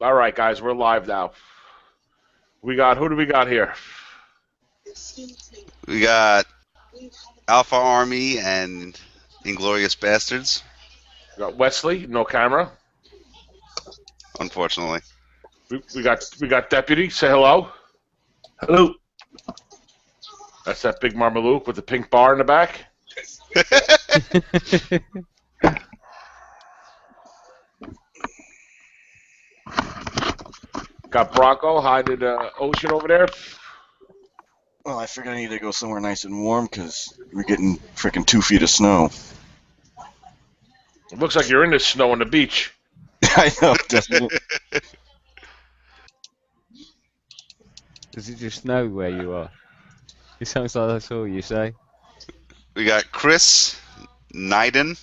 All right, guys, we're live now. Who do we got here? We got Alpha Army and Inglorious Bastards, We got Wesley, no camera. unfortunately. We got Deputy. Say hello. Hello. That's that big Marmaluke with the pink bar in the back. Got Bronco hiding in the ocean over there. Well, I figured I need to go somewhere nice and warm because we're getting freaking 2 feet of snow. It looks like you're in the snow on the beach. I know, definitely. Does it just snow where you are? It sounds like that's all you say. We got Chris Nyden.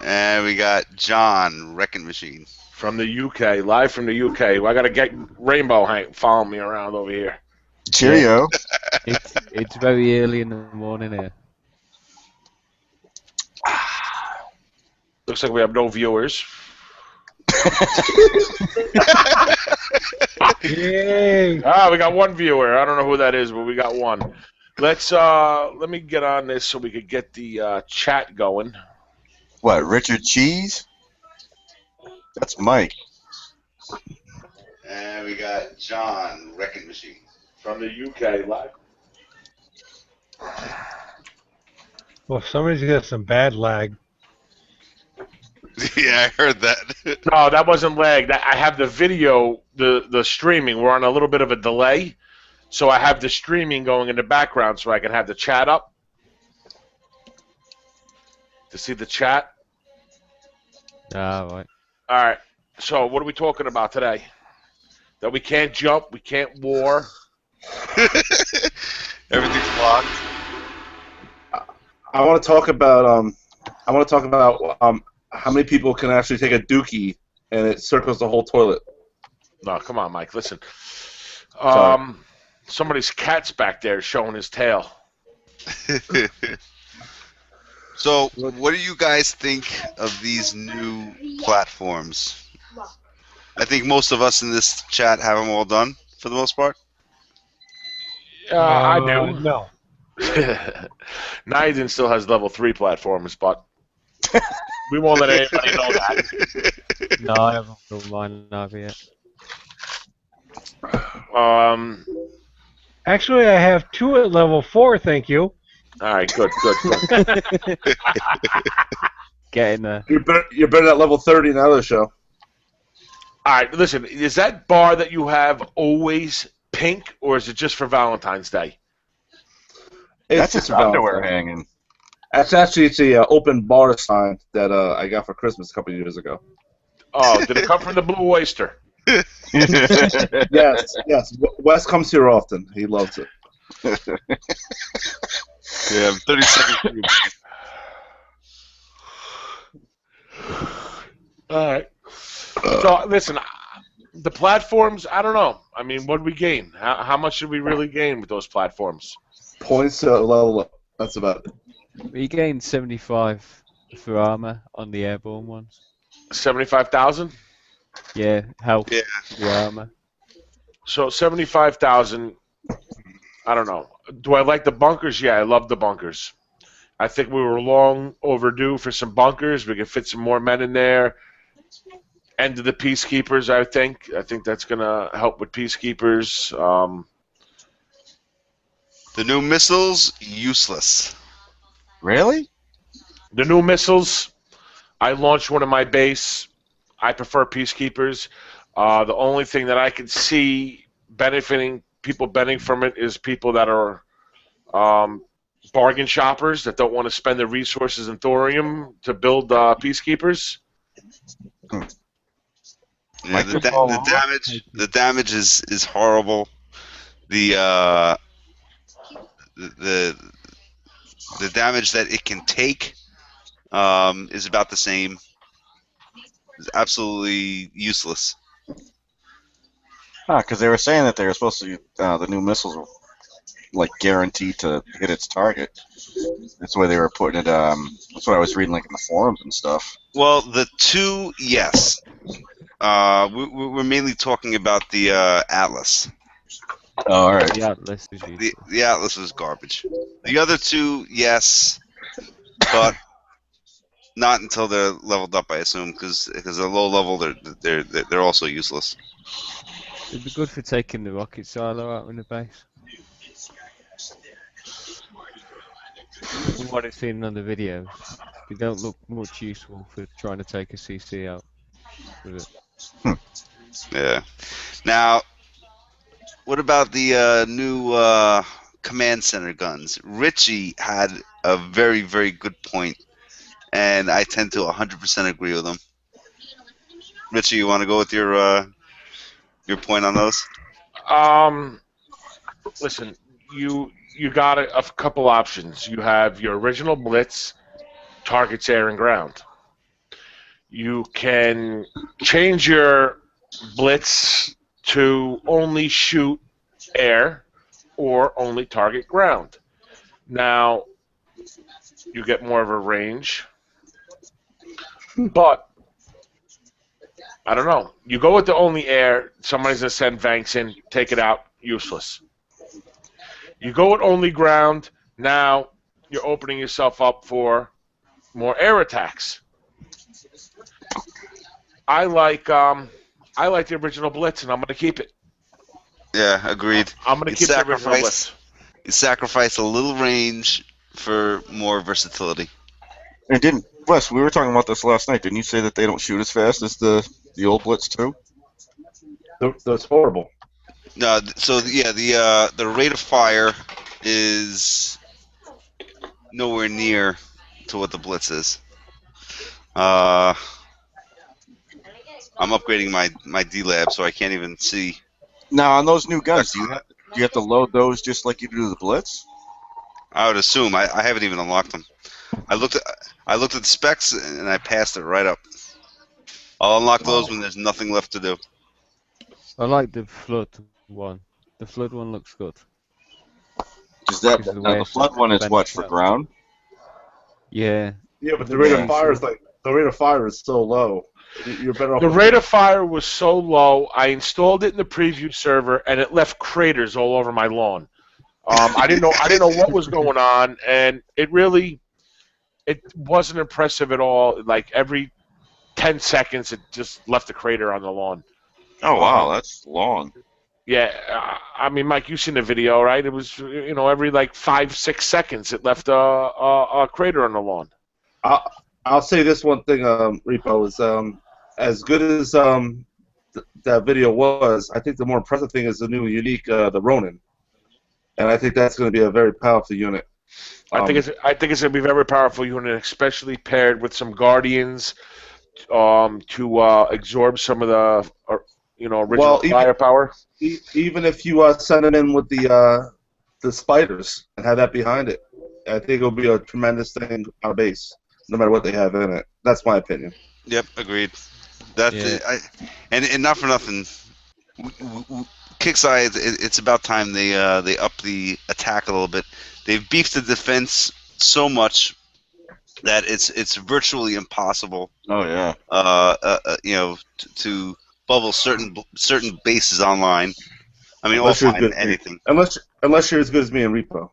And we got John Wrecking Machine. From the UK, live from the UK. I got to get Rainbow Hank following me around over here. Cheerio. It's very early in the morning here. Looks like we have no viewers. Yay! We got one viewer. I don't know who that is, but we got one. Let me get on this so we could get the chat going. What, Richard Cheese? That's Mike. And we got John Wrecking Machine. From the UK, live. Well, somebody's got some bad lag. Yeah, I heard that. No, that wasn't lag. I have the video, the streaming. We're on a little bit of a delay, so I have the streaming going in the background so I can have the chat up. To see the chat. Ah, right. All right. So what are we talking about today? That we can't jump, we can't war. Everything's blocked. I want to talk about how many people can actually take a dookie and it circles the whole toilet. No, come on, Mike. Listen. Sorry. Somebody's cat's back there showing his tail. So, what do you guys think of these new platforms? I think most of us in this chat have them all done, for the most part. I do. No. Nyden still has level 3 platforms, but we won't let anybody know that. No, I haven't filled mine over yet. Actually, I have 2 at level 4, thank you. All right, good. Get in there. You're better at level 30 in the other show. All right, listen. Is that bar that you have always pink, or is it just for Valentine's Day? That's just underwear hanging. It's a open bar sign that I got for Christmas a couple of years ago. Oh, did it come from the Blue Oyster? Yes. Wes comes here often. He loves it. Yeah, 30 seconds. All right. So, listen, the platforms, I don't know. I mean, what do we gain? How much should we really gain with those platforms? Points to level up. That's about it. You gained 75 for armor on the airborne ones. 75,000? Yeah, health. Yeah. The armor. So 75,000, I don't know. Do I like the bunkers? Yeah, I love the bunkers. I think we were long overdue for some bunkers. We could fit some more men in there. End of the Peacekeepers, I think. I think that's going to help with Peacekeepers. The new missiles, useless. Really? The new missiles, I launched one in my base. I prefer Peacekeepers. The only thing that I could see people benefiting from it is people that are bargain shoppers that don't want to spend the resources in thorium to build Peacekeepers. Yeah, the damage is horrible. The damage that it can take is about the same. It's absolutely useless. Because they were saying that they were supposed to, the new missiles like guaranteed to hit its target. That's why they were putting it. That's what I was reading like in the forums and stuff. Well, the two, yes. We're mainly talking about the Atlas. Oh, all right. The Atlas is useless. The Atlas is garbage. The other two, yes, but not until they're leveled up, I assume, because they're low level, they're also useless. It'd be good for taking the rocket silo out in the base. From what I've seen on the videos, they don't look much useful for trying to take a CC out with it. Yeah. Now, what about the new command center guns? Richie had a very, very good point, and I tend to 100% agree with him. Richie, you want to go with your point on those? Listen, you got a couple options. You have your original Blitz, targets air and ground. You can change your Blitz to only shoot air or only target ground. Now, you get more of a range, but I don't know. You go with the only air, somebody's going to send Vanks in, take it out, useless. You go with only ground, now you're opening yourself up for more air attacks. I like the original Blitz, and I'm going to keep it. Yeah, agreed. I'm going to keep the original Blitz. You sacrifice a little range for more versatility. And didn't Wes? We were talking about this last night. Didn't you say that they don't shoot as fast as the old Blitz too? That's horrible. No, so yeah, the rate of fire is nowhere near to what the Blitz is. I'm upgrading my D-Lab, so I can't even see. Now on those new guns, do you have to load those just like you do the Blitz? I would assume. I haven't even unlocked them. I looked at the specs and I passed it right up. I'll unlock those when there's nothing left to do. I like the Flood one. The Flood one looks good. Is that Because of the now way the it's Flood one is what for bent ground? Yeah. Yeah, but the rate of fire is so low. You're better off. The rate of fire was so low, I installed it in the preview server, and it left craters all over my lawn. I didn't know what was going on, and it wasn't impressive at all. Like every 10 seconds, it just left a crater on the lawn. Oh wow, that's long. Yeah, I mean, Mike, you've seen the video, right? It was, every like 5-6 seconds, it left a crater on the lawn. I'll say this one thing, Repo, is as good as that video was, I think the more impressive thing is the new unique, the Ronin, and I think that's going to be a very powerful unit. I think it's going to be a very powerful unit, especially paired with some Guardians to absorb some of the original firepower. Even if you send it in with the spiders and have that behind it, I think it'll be a tremendous thing on base, no matter what they have in it. That's my opinion. Yep, agreed. And not for nothing, Kickside. It's about time they up the attack a little bit. They've beefed the defense so much that it's virtually impossible. Oh yeah. To bubble certain bases online. I mean, Unless you're offline, good, anything. Unless you're as good as me in Repo.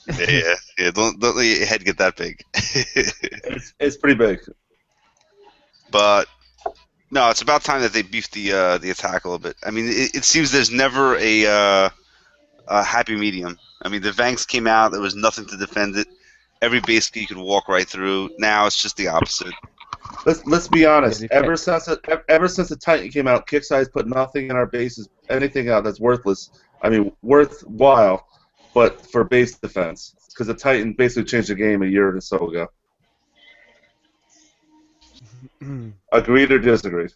Yeah. Don't let your head get that big. It's pretty big. But no, it's about time that they beefed the attack a little bit. I mean, it seems there's never a happy medium. I mean, the Vanks came out, there was nothing to defend it. Every base you could walk right through. Now it's just the opposite. Let's be honest. Ever since the Titan came out, Kickstar's put nothing in our bases, anything out that's worthless. I mean, worthwhile, but for base defense, because the Titan basically changed the game a year or so ago. Agreed or disagreed?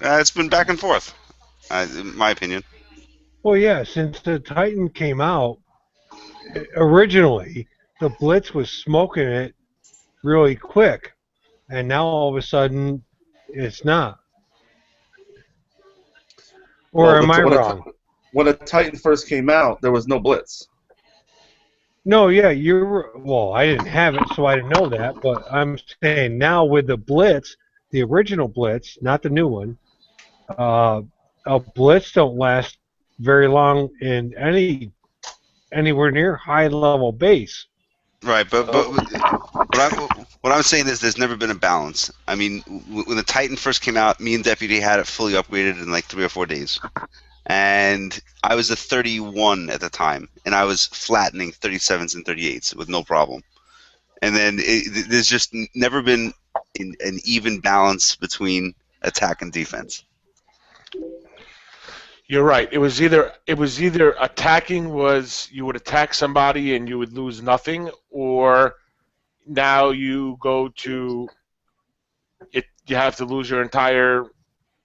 It's been back and forth, in my opinion. Well, yeah, since the Titan came out, originally the Blitz was smoking it really quick, and now all of a sudden it's not. Or am I wrong? when a Titan first came out, there was no Blitz. No, yeah, well, I didn't have it, so I didn't know that. But I'm saying now with the Blitz, the original Blitz, not the new one, a Blitz don't last very long in anywhere near high level base. Right, but what I'm saying is there's never been a balance. I mean, when the Titan first came out, me and Deputy had it fully upgraded in like 3 or 4 days. And I was a 31 at the time, and I was flattening 37s and 38s with no problem. And then there's just never been an even balance between attack and defense. You're right. It was either attacking was you would attack somebody and you would lose nothing, or now you go to it. You have to lose your entire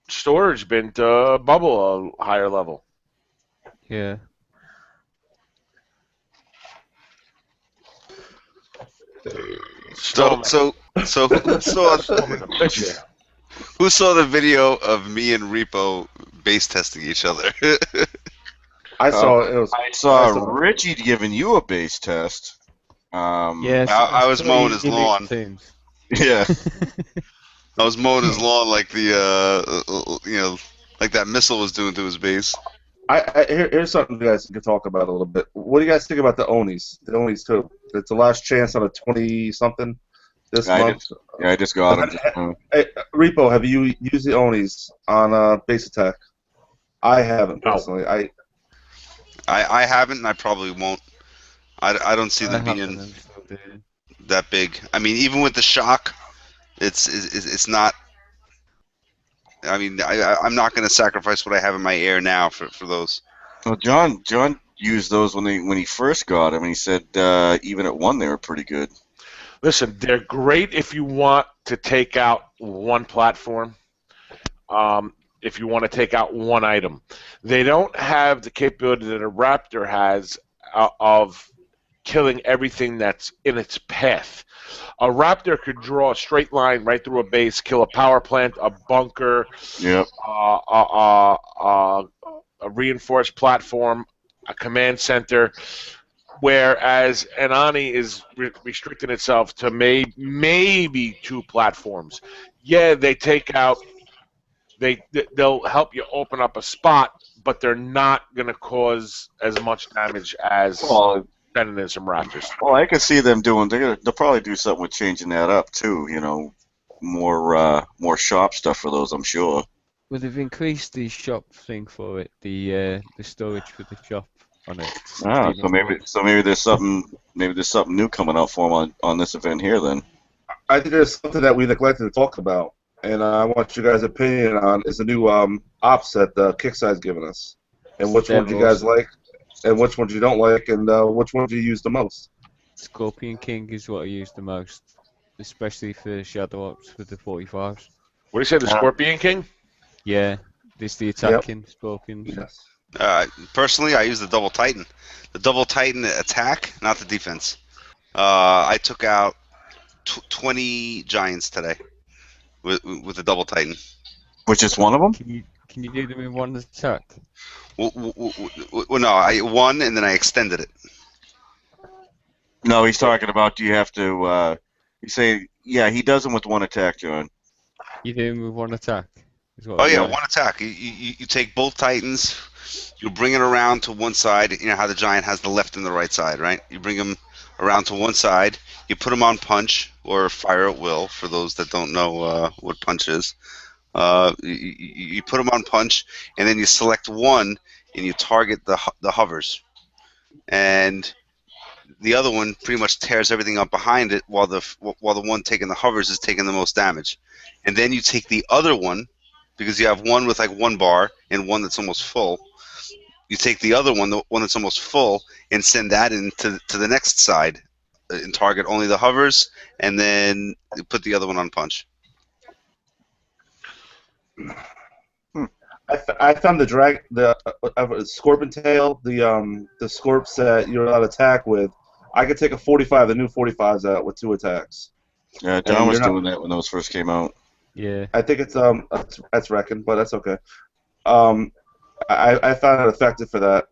storage bin to bubble a higher level. Yeah. So who saw the video of me and Repo base testing each other? I saw I saw Richie giving you a base test. Yes. I was mowing his lawn. Yeah. I was mowing his lawn like the like that missile was doing to his base. Here's something you guys can talk about a little bit. What do you guys think about the Onis? The Onis too. It's the last chance on a 20-something this month. I just got them. Hey, Repo, have you used the Onis on base attack? I haven't personally. I haven't, and I probably won't. I don't see them being that big. I mean, even with the shock, it's not. I mean, I'm not going to sacrifice what I have in my air now for those. Well, John used those when he first got them, and he said even at 1 they were pretty good. Listen, they're great if you want to take out one platform. If you want to take out one item, they don't have the capability that a Raptor has of killing everything that's in its path. A Raptor could draw a straight line right through a base, kill a power plant, a bunker, Yep. A reinforced platform, a command center, whereas an Oni is restricting itself to maybe 2 platforms. Yeah, they take out. They'll help you open up a spot, but they're not going to cause as much damage as sending in some Raptors. Well, I can see them doing. They'll probably do something with changing that up too. You know, more shop stuff for those, I'm sure. Well, they've increased the shop thing for it, the storage for the shop on it. Ah, so maybe there's something new coming out for them on this event here then. I think there's something that we neglected to talk about, and I want you guys' opinion on is the new ops that Kickside's given us, and which ones you guys like, and which ones you don't like, and which ones you use the most. Scorpion King is what I use the most, especially for Shadow Ops with the 45s. What do you say, the Scorpion King? Yeah, this the attacking Scorpions. Yes. Personally, I use the Double Titan. The Double Titan attack, not the defense. I took out 20 Giants today with the Double Titan. Which is one of them? Can you do them in one attack? Well, no, I won and then I extended it. No, he's talking about. Do you have to? You say, yeah, he does them with one attack, John. You do them with one attack. Oh yeah, one attack. You take both Titans, you bring it around to one side. You know how the Giant has the left and the right side, right? You bring them around to one side. You put them on punch or fire at will. For those that don't know what punch is, you put them on punch, and then you select one and you target the hovers, and the other one pretty much tears everything up behind it, while the one taking the hovers is taking the most damage. And then you take the other one, because you have one with like 1 bar and one that's almost full. You take the other one, the one that's almost full, and send that into the next side and target only the hovers, and then you put the other one on punch. I found the Scorpion Tail, the Scorps that you're allowed to attack with. I could take a 45, the new 45s out with 2 attacks. Yeah, John was doing that when those first came out. Yeah. I think it's that's Reckon, but that's okay. I found it effective for that,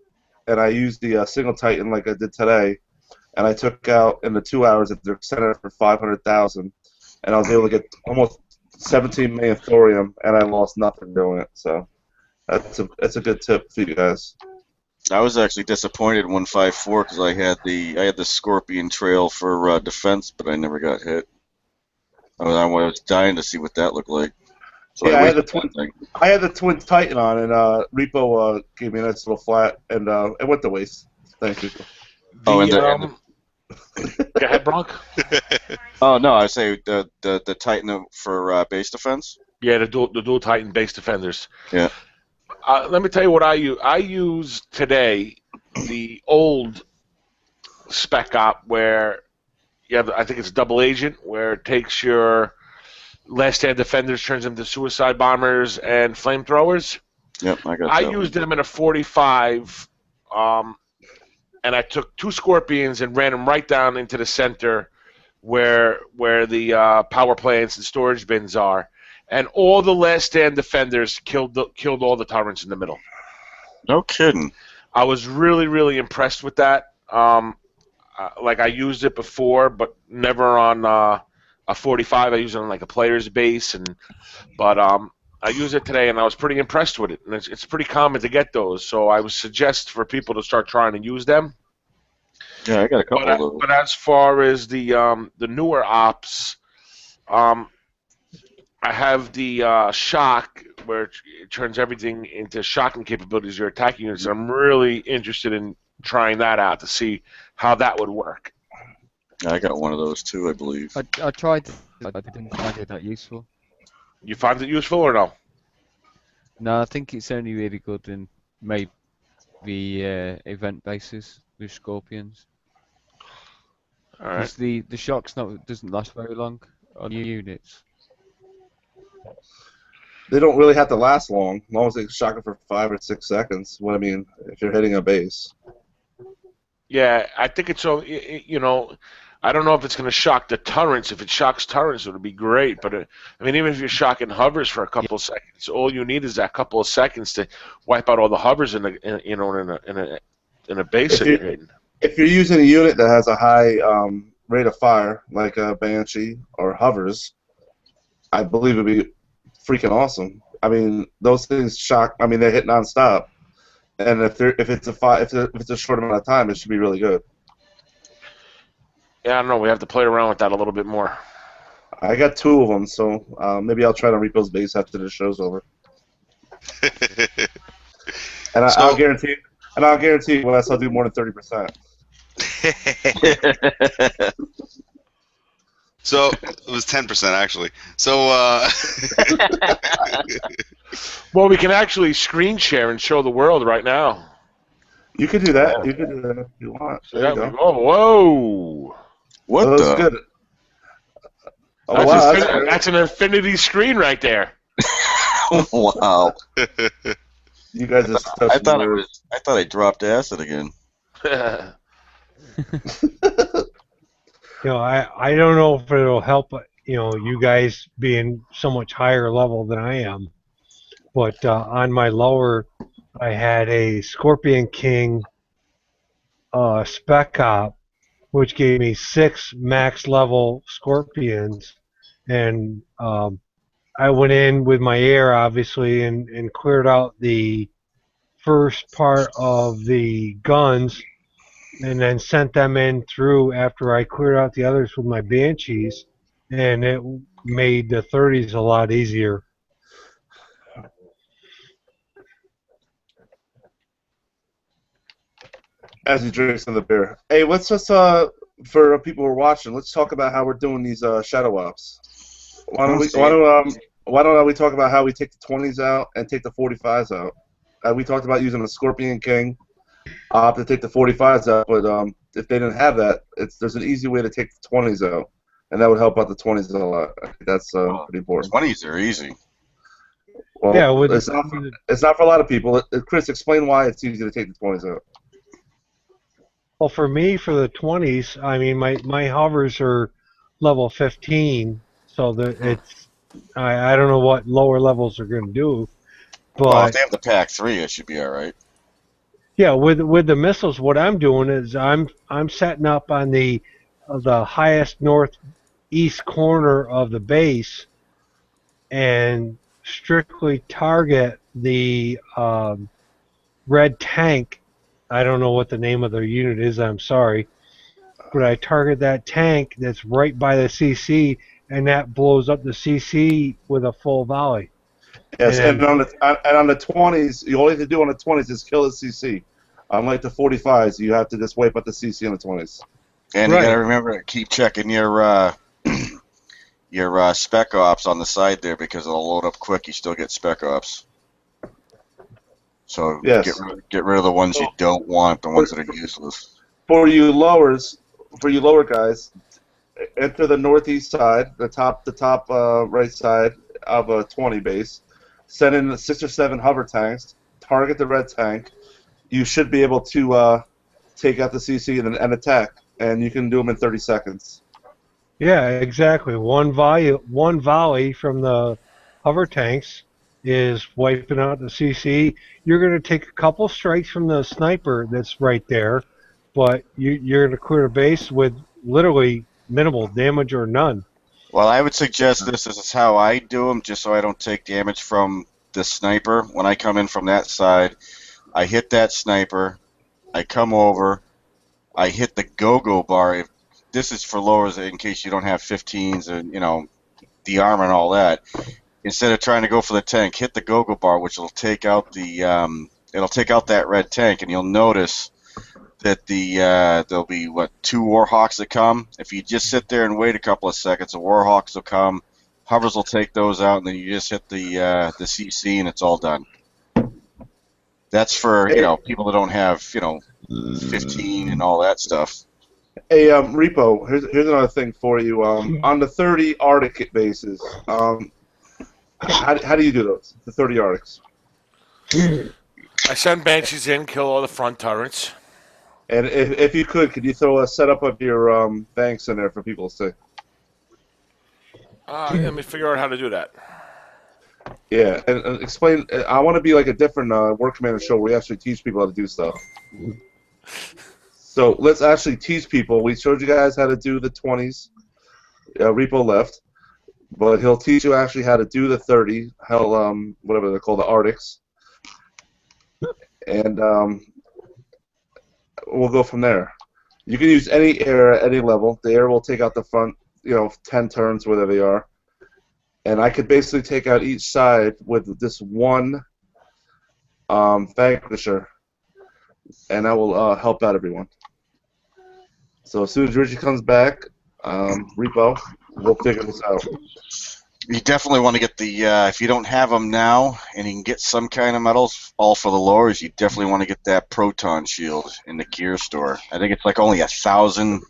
and I used the single Titan like I did today, and I took out in the 2 hours at their center for 500,000, and I was able to get almost 17 million thorium, and I lost nothing doing it. So that's a good tip for you guys. I was actually disappointed in 154 because I had the Scorpion Trail for defense, but I never got hit. I was dying to see what that looked like. So Yeah, I I had the twin Titan on, and Repo gave me a nice little flat, and it went to waste. Thank you. Oh, and Go ahead, Bronk. Oh no, I say the Titan for base defense. Yeah, the dual Titan base defenders. Yeah. Let me tell you what I use. I use today the old spec op where you have, I think it's double agent, where it takes your last stand defenders, turns them into suicide bombers and flamethrowers. Yep, I got. I used them in a 45, and I took 2 Scorpions and ran them right down into the center where the power plants and storage bins are. And all the last stand defenders killed all the turrets in the middle. No kidding. I was really, really impressed with that. Like I used it before, but never on a 45. I used it on like a player's base, but I used it today, and I was pretty impressed with it. And it's pretty common to get those, so I would suggest for people to start trying to use them. Yeah, I got a couple of those. But as far as the newer ops, I have the shock, where it turns everything into shocking capabilities, your attacking units. I'm really interested in trying that out to see how that would work. Yeah, I got one of those too, I believe. I tried. I didn't find it that useful. You find it useful or no? No, I think it's only really good in maybe event bases with Scorpions. All right. 'Cause the shock's doesn't last very long on your units. They don't really have to last long, as long as they shock it for 5 or 6 seconds. What I mean, if you're hitting a base. Yeah, I think it's all. I don't know if it's going to shock the turrets. If it shocks turrets, it would be great. But I mean, even if you're shocking hovers for a couple of seconds, all you need is that couple of seconds to wipe out all the hovers in a base that you're hitting. If you're using a unit that has a high rate of fire, like a Banshee or hovers, I believe it'd be freaking awesome. I mean, those things shock. I mean, they hit nonstop, and if it's a short amount of time, it should be really good. Yeah, I don't know. We have to play around with that a little bit more. I got 2 of them, so maybe I'll try to Repo's base after the show's over. And I'll guarantee. And I'll guarantee you, Wes, I'll do more than 30%. So it was 10% actually. So well, we can actually screen share and show the world right now. You could do that. You could do that if you want. There you go. Whoa! What Well, the? that's good. Oh, That's, wow, that's an infinity screen right there. Wow. you guys just I thought I dropped acid again. I don't know if it'll help, you guys being so much higher level than I am. But on my lower, I had a Scorpion King spec op, which gave me 6 max level Scorpions, and I went in with my air, obviously, and cleared out the first part of the guns, and then sent them in through after I cleared out the others with my Banshees, and it made the 30s a lot easier. As he drinks some of the beer. Hey, let's just for people who are watching, let's talk about how we're doing these shadow ops. Why don't we talk about how we take the 20s out and take the 45s out? We talked about using a Scorpion King to take the 45s out, but if they didn't have that, there's an easy way to take the 20s out, and that would help out the 20s a lot. I think that's pretty important. 20s are easy. Well, Yeah, it's not for a lot of people. Chris, explain why it's easy to take the 20s out. Well, for me, for the 20s, I mean, my hovers are level 15, so I don't know what lower levels are going to do, But Well, if they have the Pack 3, it should be all right. yeah, with the missiles, what I'm doing is I'm setting up on the highest northeast corner of the base and strictly target the red tank. I don't know what the name of the unit is. I'm sorry, but I target that tank that's right by the CC, and that blows up the CC with a full volley. Yes, And and on the 20s, you all you have to do on the 20s is kill the CC. Unlike the 45s, you have to just wipe out the CC on the 20s. And Right. you got to remember to keep checking your spec ops on the side there because it'll load up quick. You still get spec ops. So Yes. get rid of the ones you don't want, the ones that are useless. For you lower guys, enter the northeast side, the top right side of a 20 base. Send in 6 or 7 hover tanks. Target the red tank. You should be able to take out the CC and attack, and you can do them in 30 seconds. yeah, exactly. One volley from the hover tanks is wiping out the CC. You're going to take a couple strikes from the sniper that's right there, but you're going to clear the base with literally minimal damage or none. Well, I would suggest this is how I do them, just so I don't take damage from the sniper. When I come in from that side, I hit that sniper, I come over, I hit the go-go bar. This is for lowers in case you don't have 15s and, the armor and all that. Instead of trying to go for the tank, hit the go-go bar, which will take out it'll take out that red tank, and you'll notice that there'll be 2 Warhawks that come. If you just sit there and wait a couple of seconds, the Warhawks will come, hovers will take those out, and then you just hit the CC and it's all done. That's for people that don't have 15 and all that stuff. Hey, Repo, here's another thing for you. On the 30 Arctic bases, how do you do those? The 30 Arctics. I send Banshees in, kill all the front turrets. And if you could you throw a setup of your banks in there for people to see? Let me figure out how to do that. Yeah, and explain. I want to be like a different Work Commander show where we actually teach people how to do stuff. So let's actually teach people. We showed you guys how to do the 20s. Repo left, but he'll teach you actually how to do the 30. Whatever they're called, the Arctics. And we'll go from there. You can use any air at any level. The air will take out the front, 10 turns, whether they are. And I could basically take out each side with this one Vanquisher, and that will help out everyone. So as soon as Richie comes back, Repo, we'll figure this out. You definitely want to get the, if you don't have them now and you can get some kind of medals, all for the lowers, you definitely want to get that Proton Shield in the gear store. I think it's like only 1,000.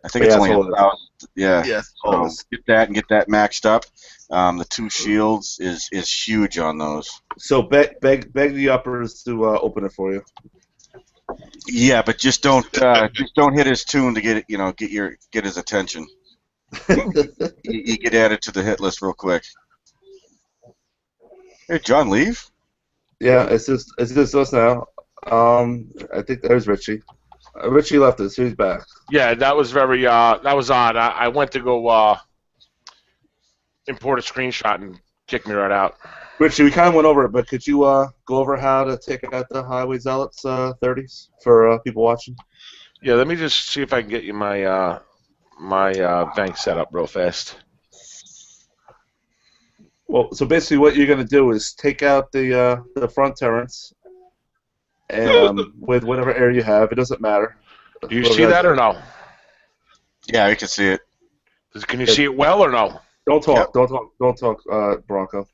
I think it's only 1,000. Yeah. Yes. So get that and get that maxed up. The 2 shields is huge on those. So beg the uppers to open it for you. Yeah, but just don't hit his tune to get it, get his attention. You get added to the hit list real quick. Hey, John, leave? Yeah, it's just us now. I think there's Richie. Richie left us. He's back. Yeah, that was very that was odd. I went to go import a screenshot and kick me right out. Richie, we kind of went over it, but could you go over how to take out the Highway Zealots 30s for people watching? Yeah, let me just see if I can get you my my Vank set up real fast. Well, so basically what you're going to do is take out the front turrets and with whatever air you have. It doesn't matter. Do you see that or no? Yeah, I can see it. Can you see it well or no? Don't talk. Yep. Don't talk, Bronco.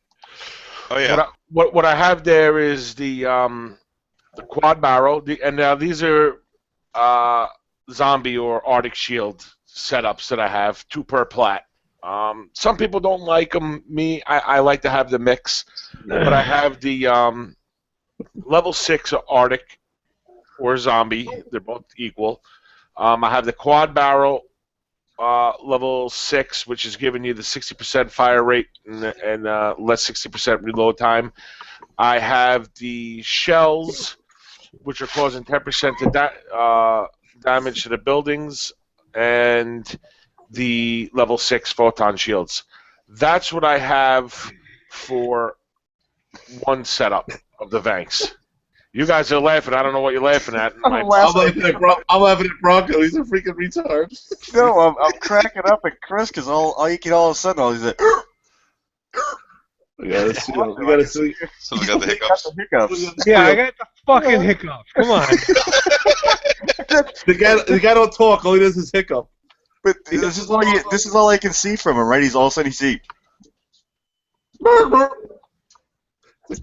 Oh yeah. What I have there is the quad barrel, and now these are zombie or Arctic Shield setups that I have, 2 per plat. Some people don't like them. I like to have the mix, but I have the level 6 Arctic or zombie. They're both equal. I have the quad barrel level 6, which is giving you the 60% fire rate and less 60% reload time. I have the shells, which are causing 10% damage to the buildings, and the level 6 photon shields. That's what I have for one setup of the Vanks. You guys are laughing. I don't know what you're laughing at. I'm laughing at Bronco. He's a freaking retard. No, I'm cracking up at Chris because all you can all of a sudden he's like. We gotta see. So we got the hiccups. Yeah, I got the fucking hiccups. Come on. The guy don't talk. All he does is hiccup. But this is all I can see from him, right? He's all of a sudden he's He's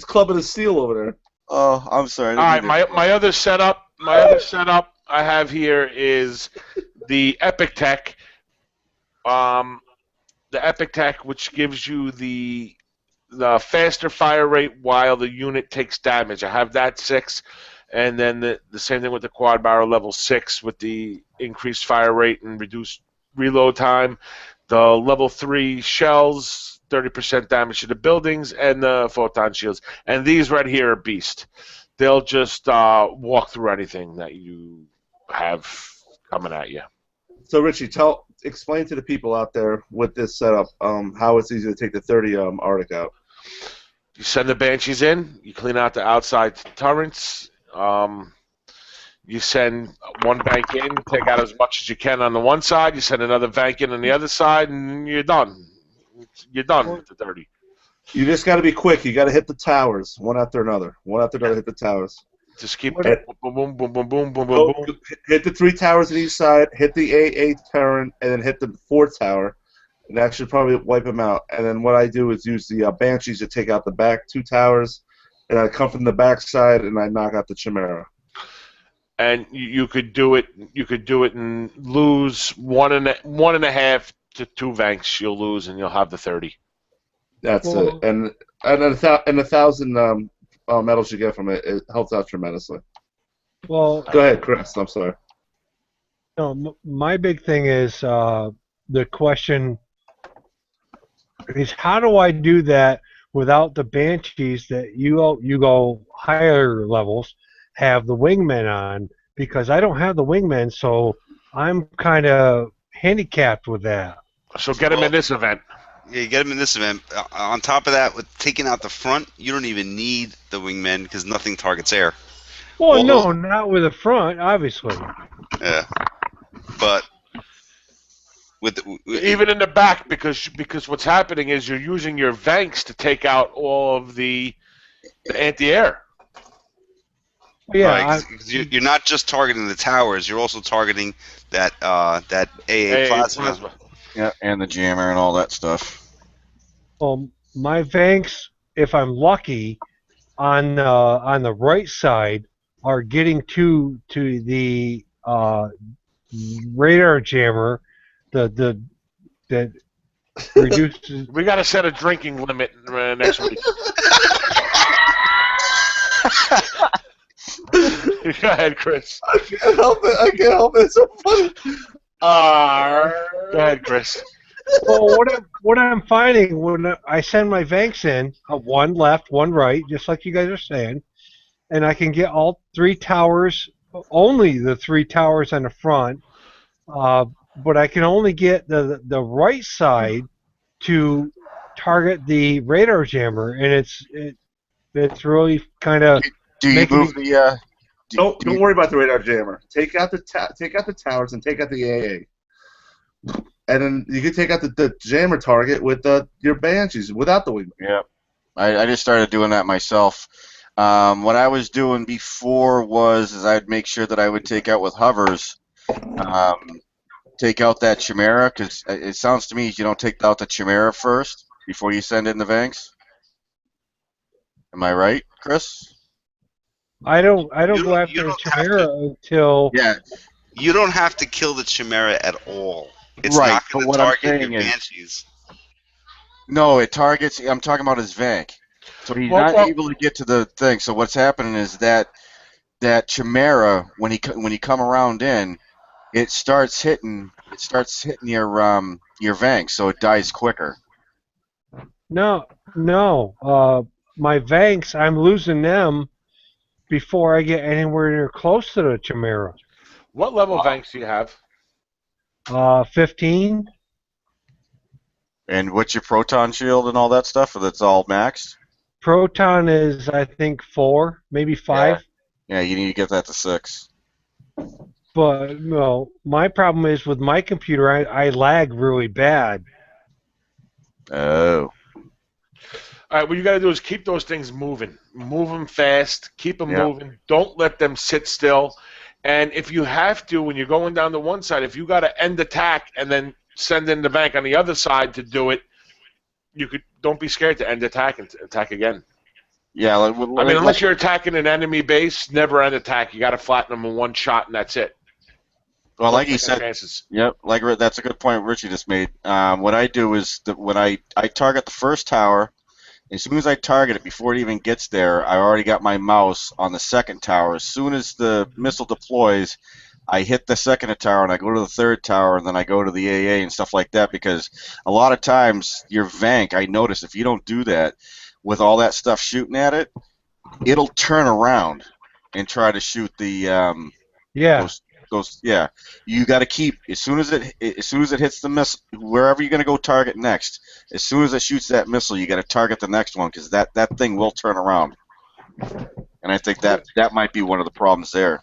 clubbing a seal over there. Oh, I'm sorry. All right, my other setup I have here is the Epic Tech. The Epic Tech, which gives you the faster fire rate while the unit takes damage. I have that 6, and then the same thing with the quad barrel level 6 with the increased fire rate and reduced reload time. The level 3 shells, 30% damage to the buildings, and the photon shields. And these right here are beast. They'll just walk through anything that you have coming at you. So Richie, explain to the people out there with this setup how it's easy to take the 30 Arctic out. You send the Banshees in. You clean out the outside turrets. You send one Vank in, take out as much as you can on the one side. You send another Vank in on the other side, and you're done. You're done with the 30. You just got to be quick. You got to hit the towers one after another. One after another, hit the towers. Just keep boom, boom, boom, boom, boom, boom, boom. Hit the 3 towers on each side. Hit the AA turret, and then hit the 4th tower. And that should probably wipe them out. And then what I do is use the Banshees to take out the back 2 towers, and I come from the back side and I knock out the Chimera. And you could do it. You could do it and lose one and a half to 2 Vanks. You'll lose, and you'll have the 30. That's it. And 1,000 medals you get from it, it helps out tremendously. Well, go ahead, Chris. I'm sorry. No, my big thing is the question is how do I do that without the Banshees that you go higher levels have the wingmen on, because I don't have the wingmen, so I'm kind of handicapped with that. So get them in this event. Yeah, you get them in this event. On top of that, with taking out the front, you don't even need the wingmen because nothing targets air. Well, no, not with the front, obviously. Yeah, but even in the back, because what's happening is you're using your Vanks to take out all of the anti-air. Yeah, right, you're not just targeting the towers; you're also targeting that AA plasma. Yeah, and the jammer and all that stuff. Well, my Vanks, if I'm lucky, on the right side, are getting to the radar jammer, that reduces. We got to set a drinking limit next week. Go ahead, Chris. I can't help it. It's so funny. Go ahead, Chris. Well, what I'm finding when I send my Vanks in, one left, one right, just like you guys are saying, and I can get all 3 towers, only the 3 towers on the front, but I can only get the right side to target the radar jammer, and it's really kind of. Do you move the? Don't worry about the radar jammer. Take out the towers and take out the AA, and then you can take out the jammer target with your Banshees without the wing. Yeah, I just started doing that myself. What I was doing before was I'd make sure that I would take out with hovers, take out that Chimera, because it sounds to me you don't take out the Chimera first before you send in the Vanks. Am I right, Chris? I don't go after the Chimera until. Yeah. You don't have to kill the Chimera at all. It's right, not going to target your Banshees. No, it targets. I'm talking about his Vank. So he's not able to get to the thing. So what's happening is that Chimera, when he come around in, it starts hitting your Vank, so it dies quicker. No, no. My Vanks, I'm losing them before I get anywhere near close to the Chimera. What level Vanks do you have? 15. And what's your proton shield and all that stuff? That's all maxed. Proton is, I think, 4, maybe 5. Yeah, you need to get that to 6. But no, my problem is with my computer, I lag really bad. Oh. All right, what you got to do is keep those things moving. Move them fast. Keep them Yeah. moving. Don't let them sit still. And if you have to, when you're going down to one side, if you got to end attack and then send in the bank on the other side to do it, you could. Don't be scared to end attack and attack again. Yeah. I mean, unless you're attacking an enemy base, never end attack. You got to flatten them in one shot, and that's it. Well, like Don't you take no said, chances. yep. Like that's a good point Richie just made. What I do is that when I target the first tower, as soon as I target it, before it even gets there, I already got my mouse on the second tower. As soon as the missile deploys, I hit the second tower and I go to the third tower and then I go to the AA and stuff like that, because a lot of times your Vank, I notice if you don't do that with all that stuff shooting at it, it'll turn around and try to shoot the Yeah. yeah. You got to keep as soon as it hits the missile, wherever you're gonna go target next. As soon as it shoots that missile, you got to target the next one, because that thing will turn around. And I think that might be one of the problems there.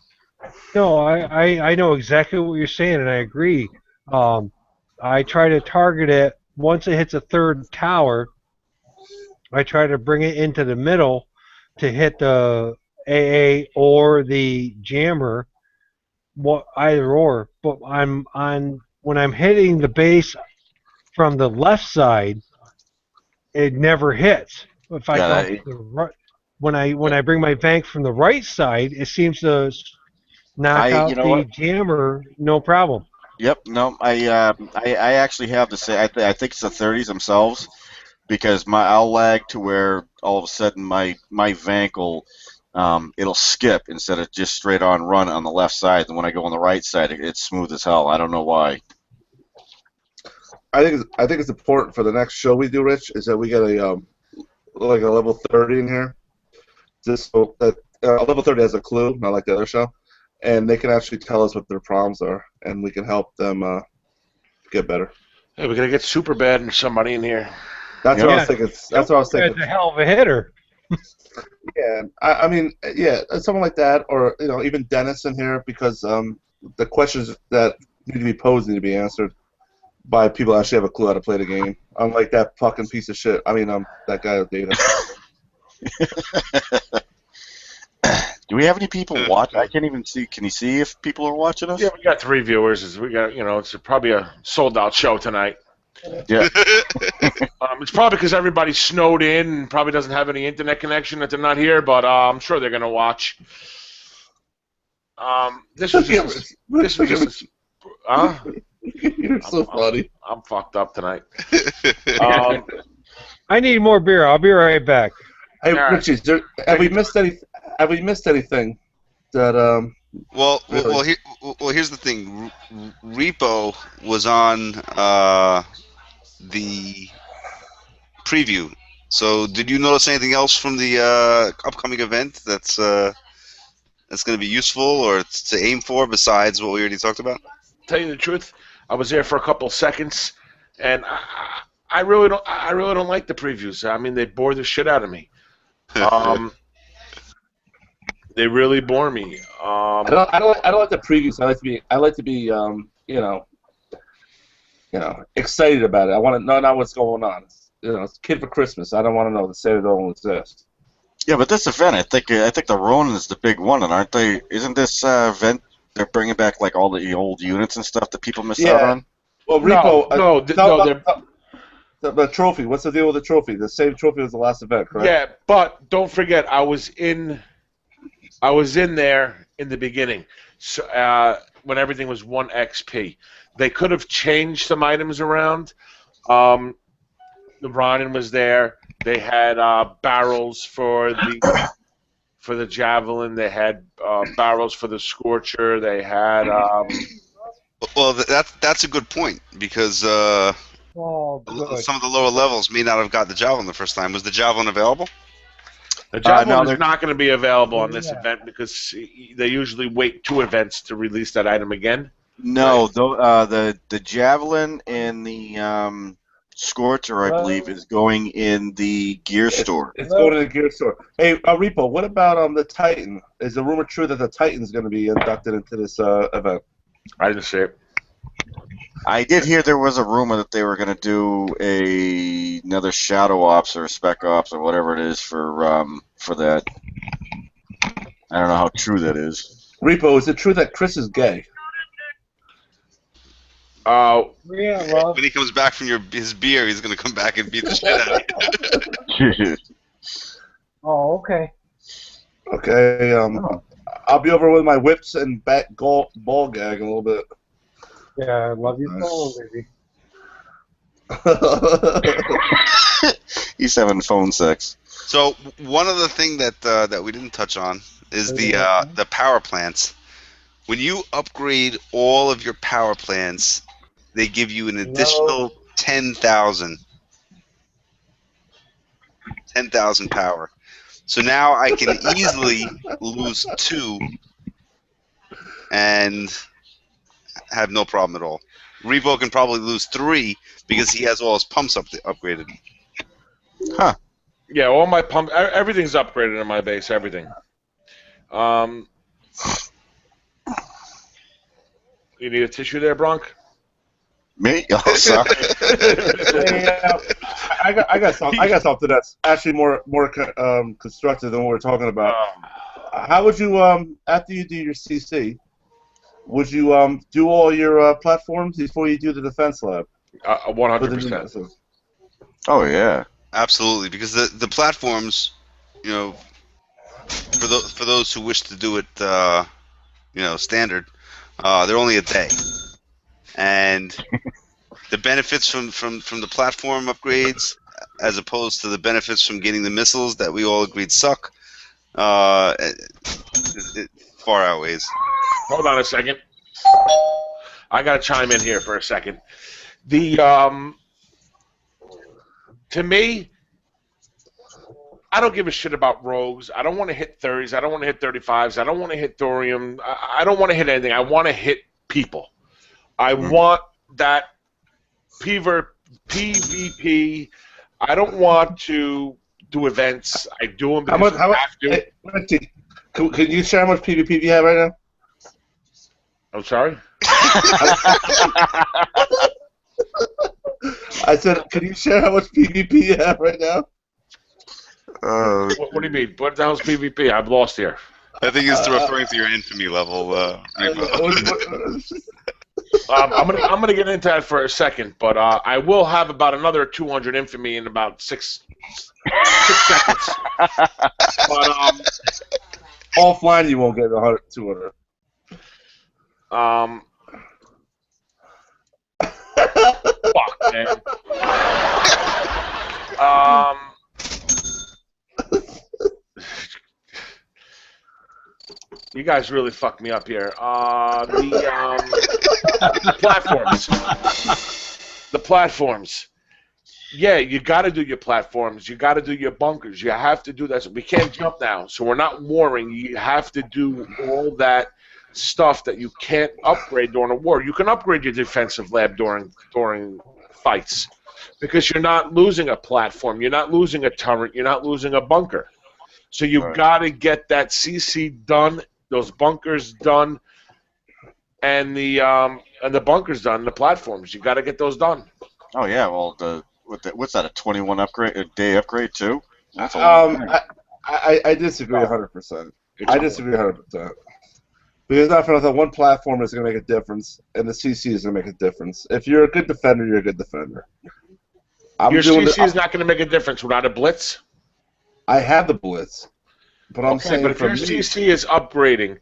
No, I know exactly what you're saying, and I agree. I try to target it once it hits a third tower. I try to bring it into the middle to hit the AA or the jammer, either or. But when I'm hitting the base from the left side, it never hits. If I Yeah, go to the right, when I bring my bank from the right side, it seems to knock out you know the what? jammer, no problem. Yep. No, I actually have the same. I think it's the 30s themselves, because I'll lag to where all of a sudden my Vank will it'll skip instead of just straight on run on the left side, and when I go on the right side, it's smooth as hell. I don't know why. I think it's important for the next show we do, Rich, is that we get a like a level 30 in here, just so that level 30 has a clue, not like the other show, and they can actually tell us what their problems are, and we can help them get better. Hey, we're gonna get super bad and somebody in here. That's what I was thinking. That's what I was That's thinking. a hell of a hitter. Yeah, I mean, yeah, someone like that, or even Dennis in here, because the questions that need to be posed need to be answered by people that actually have a clue how to play the game. Unlike that fucking piece of shit. I mean, that guy with data. Do we have any people watch? I can't even see. Can you see if people are watching us? Yeah, we got 3 viewers. We got, it's probably a sold-out show tonight. Yeah. It's probably because everybody's snowed in and probably doesn't have any internet connection that they're not here, but I'm sure they're gonna watch. This was just. You're so funny. I'm fucked up tonight. I need more beer. I'll be right back. Hey, All right. Richie, have we missed anything that Well, Really? here's the thing. Repo was on the preview. So, did you notice anything else from the upcoming event that's going to be useful or to aim for besides what we already talked about? Tell you the truth, I was there for a couple seconds, and I really don't like the previews. I mean, they bore the shit out of me. They really bore me. I don't like the previews. I like to be excited about it. I want to know what's going on. It's Kid for Christmas. I don't want to know the Santa don't exist. Yeah, but this event, I think the Ronin is the big one, and aren't they? Isn't this event they're bringing back like all the old units and stuff that people missed out on? Well, Repo. No, the trophy. What's the deal with the trophy? The same trophy as the last event, correct? yeah, but don't forget, I was in there in the beginning, so when everything was 1 XP. They could have changed some items around. The Ronin was there. They had barrels for the javelin. They had barrels for the Scorcher. They had Well, that's a good point because Oh, good. some of the lower levels may not have got the Javelin the first time. Was the Javelin available? The Javelin no, is they're- not going to be available on this Yeah. event because they usually wait 2 events to release that item again. No, the Javelin and the Scorcher, I believe, is going in the gear store. It's going to the gear store. Hey, Repo, what about the Titan? Is the rumor true that the Titan's going to be inducted into this event? I didn't see it. I did hear there was a rumor that they were going to do another Shadow Ops or Spec Ops or whatever it is for that. I don't know how true that is. Repo, is it true that Chris is gay? Yeah, well, When he comes back from his beer, he's going to come back and beat the shit out of you. oh, okay. Okay, I'll be over with my whips and ball gag in a little bit. Yeah, I love you so, baby. He's having phone sex. So one other thing that we didn't touch on is the power plants. When you upgrade all of your power plants, they give you an additional 10,000 power. So now I can easily lose 2 and have no problem at all. Revo can probably lose 3 because he has all his pumps upgraded. Huh. Yeah, all my pump, everything's upgraded in my base, everything. You need a tissue there, Bronk? Me? Oh, sorry. Hey, I got something that's actually more constructive than what we're talking about. How would you after you do your CC? Would you do all your platforms before you do the defense lab? 100%. Oh, yeah. Absolutely, because the platforms, you know, for those who wish to do it, standard, they're only a day, and the benefits from the platform upgrades, as opposed to the benefits from getting the missiles that we all agreed suck, it far outweighs. Hold on a second. I gotta chime in here for a second. To me, I don't give a shit about rogues. I don't want to hit 30s. I don't want to hit 35s. I don't want to hit thorium. I don't want to hit anything. I want to hit people. I want that PvP. I don't want to do events. I do them because I have to. Hey, can you share how much PvP you have right now? I'm sorry? I said, can you share how much PvP you have right now? What do you mean? What the hell's PvP? I'm lost here. I think he's referring to your infamy level. I'm gonna get into that for a second, but I will have about another 200 infamy in about 6 seconds. But offline you won't get 100, 200. Fuck, man. You guys really fucked me up here. The platforms. The platforms. Yeah, you got to do your platforms. You got to do your bunkers. You have to do that. We can't jump now, so we're not warring. You have to do all that stuff that you can't upgrade during a war. You can upgrade your defensive lab during fights because you're not losing a platform. You're not losing a turret. You're not losing a bunker. So you've got to get that CC done, those bunkers done, and the bunkers done, the platforms. You got to get those done. Oh yeah, well what's that, a 21 day upgrade too? That's a lot. I disagree 100%. I disagree 100%. Because not for nothing, one platform is going to make a difference, and the CC is going to make a difference. If you're a good defender, you're a good defender. Your CC is not going to make a difference without a blitz? I have the blitz. But I'm saying but if your CC is upgrading,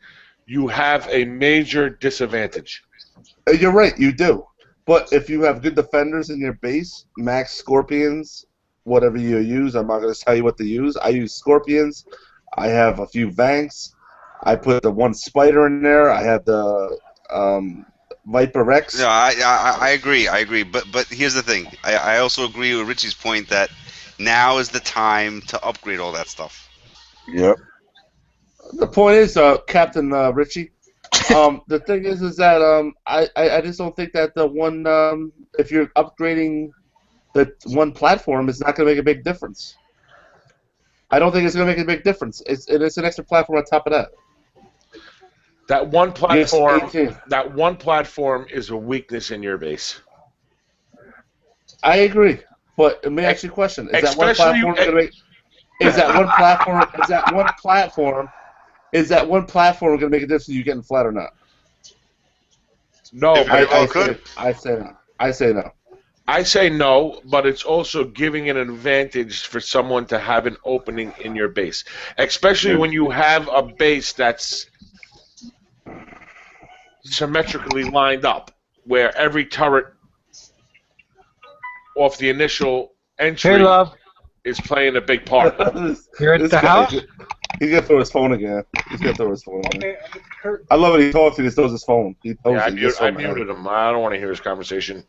you have a major disadvantage. You're right, you do. But if you have good defenders in your base, max Scorpions, whatever you use, I'm not going to tell you what to use. I use Scorpions. I have a few Vanks. I put the one Spider in there. I have the Viper Rex. No, I agree. I agree. But here's the thing. I also agree with Richie's point that now is the time to upgrade all that stuff. Yep. The point is, Captain Richie. The thing is that I just don't think that the one if you're upgrading the one platform, it's not going to make a big difference. I don't think it's going to make a big difference. It's an extra platform on top of that. That one platform. Yes, 18. That one platform is a weakness in your base. I agree, but let me ask you a question: Is that one Especially- platform going to make? Is that one platform? Is that one platform? Is that one platform going to make a difference? You getting flat or not? No, It very well I could. say no. I say no. I say no, but it's also giving an advantage for someone to have an opening in your base, especially when you have a base that's symmetrically lined up, where every turret off the initial entry Hey, love. is playing a big part. You're at This the guy, house? He's gonna throw his phone again. He's gonna throw his phone again. Okay, Kurt. I love it. He talks and he throws his phone. He throws Yeah, it. He gets so I mad. muted him. I don't want to hear his conversation.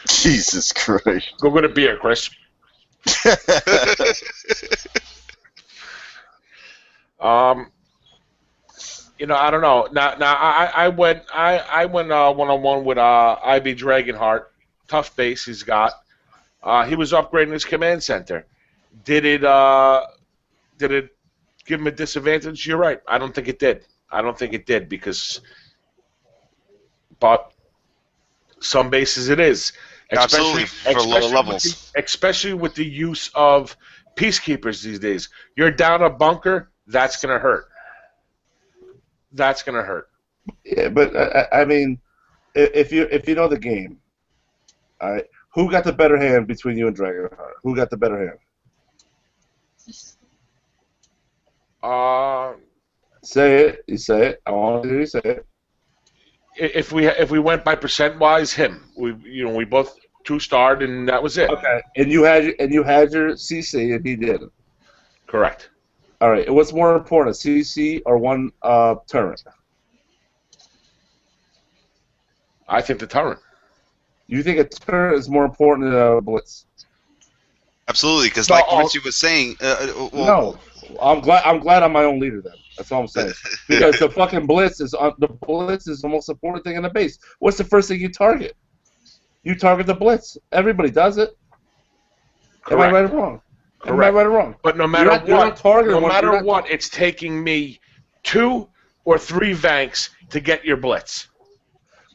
Jesus Christ. Go get a beer, Chris. I don't know. Now, I went one-on-one with IB Dragonheart. Tough base he's got. He was upgrading his command center. Did it give him a disadvantage? You're right. I don't think it did. But some bases it is. Absolutely, for lower levels. Especially with the use of peacekeepers these days. You're down a bunker, that's going to hurt. Yeah, but I mean, if you know the game, all right, who got the better hand between you and Dragonheart? Who got the better hand? Say it. You say it. I want to hear you say it. If we went by percent wise, him. We both 2-starred and that was it. Okay. And you had your CC and he didn't. Correct. All right. What's more important, a CC or one turret? I think the turret. You think a turret is more important than a blitz? Absolutely, because No, like I'll- Richie was saying, No. I'm glad I'm my own leader then. That's all I'm saying. Because the fucking blitz is the most important thing in the base. What's the first thing you target? You target the blitz. Everybody does it. Am I Correct. right or wrong? Am I Correct. right or wrong? But no matter You're not targeting no one- matter you're not- what, it's taking me 2 or 3 vanks to get your blitz.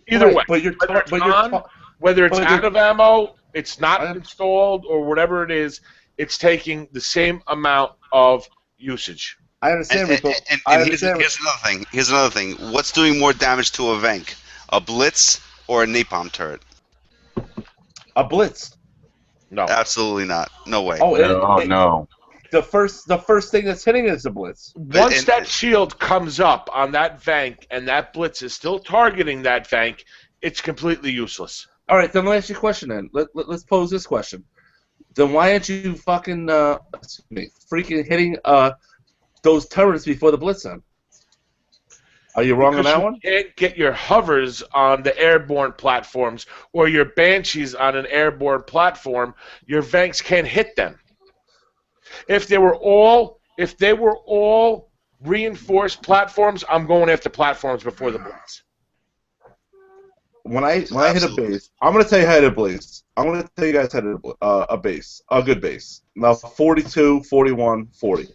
Either Right, way, but you're whether it's but you're on, whether it's but out you're- of ammo, it's not I- installed, or whatever it is, it's taking the same amount of usage. I understand. and Rico. I here's understand. another thing. Here's another thing. What's doing more damage to a Vank? A Blitz or a Napalm turret? A blitz. No. Absolutely not. No way. Oh, No. the first thing that's hitting is the blitz. Once and- that shield comes up on that vank and that blitz is still targeting that vank, it's completely useless. All right, then let me ask you a question. Then let's pose this question. Then why aren't you fucking freaking hitting those turrets before the blitz then? Are you wrong on Because that you one? can't get your hovers on the airborne platforms or your banshees on an airborne platform. Your vanks can't hit them. If they were all reinforced platforms, I'm going after platforms before the blitz. When I hit a Absolutely. base, I'm gonna tell you how to hit a base. I'm gonna tell you guys how to hit a base, a good base. Now 42, 41, 40.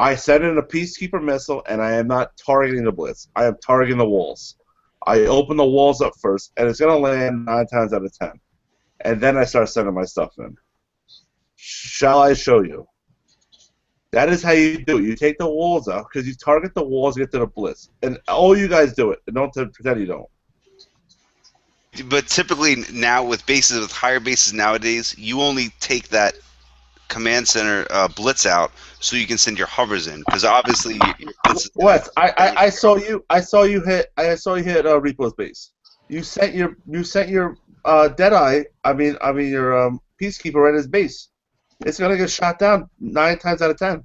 I send in a peacekeeper missile, and I am not targeting the blitz. I am targeting the walls. I open the walls up first, and it's gonna land 9 times out of 10. And then I start sending my stuff in. Shall I show you? That is how you do it. You take the walls out because you target the walls to get to the blitz, and all you guys do it. And don't pretend you don't. But typically now with higher bases nowadays, you only take that command center blitz out so you can send your hovers in, because obviously your blitz. Wes, I saw you hit Repo's base. You sent your Deadeye. I mean your Peacekeeper at his base. It's gonna get shot down 9 times out of 10.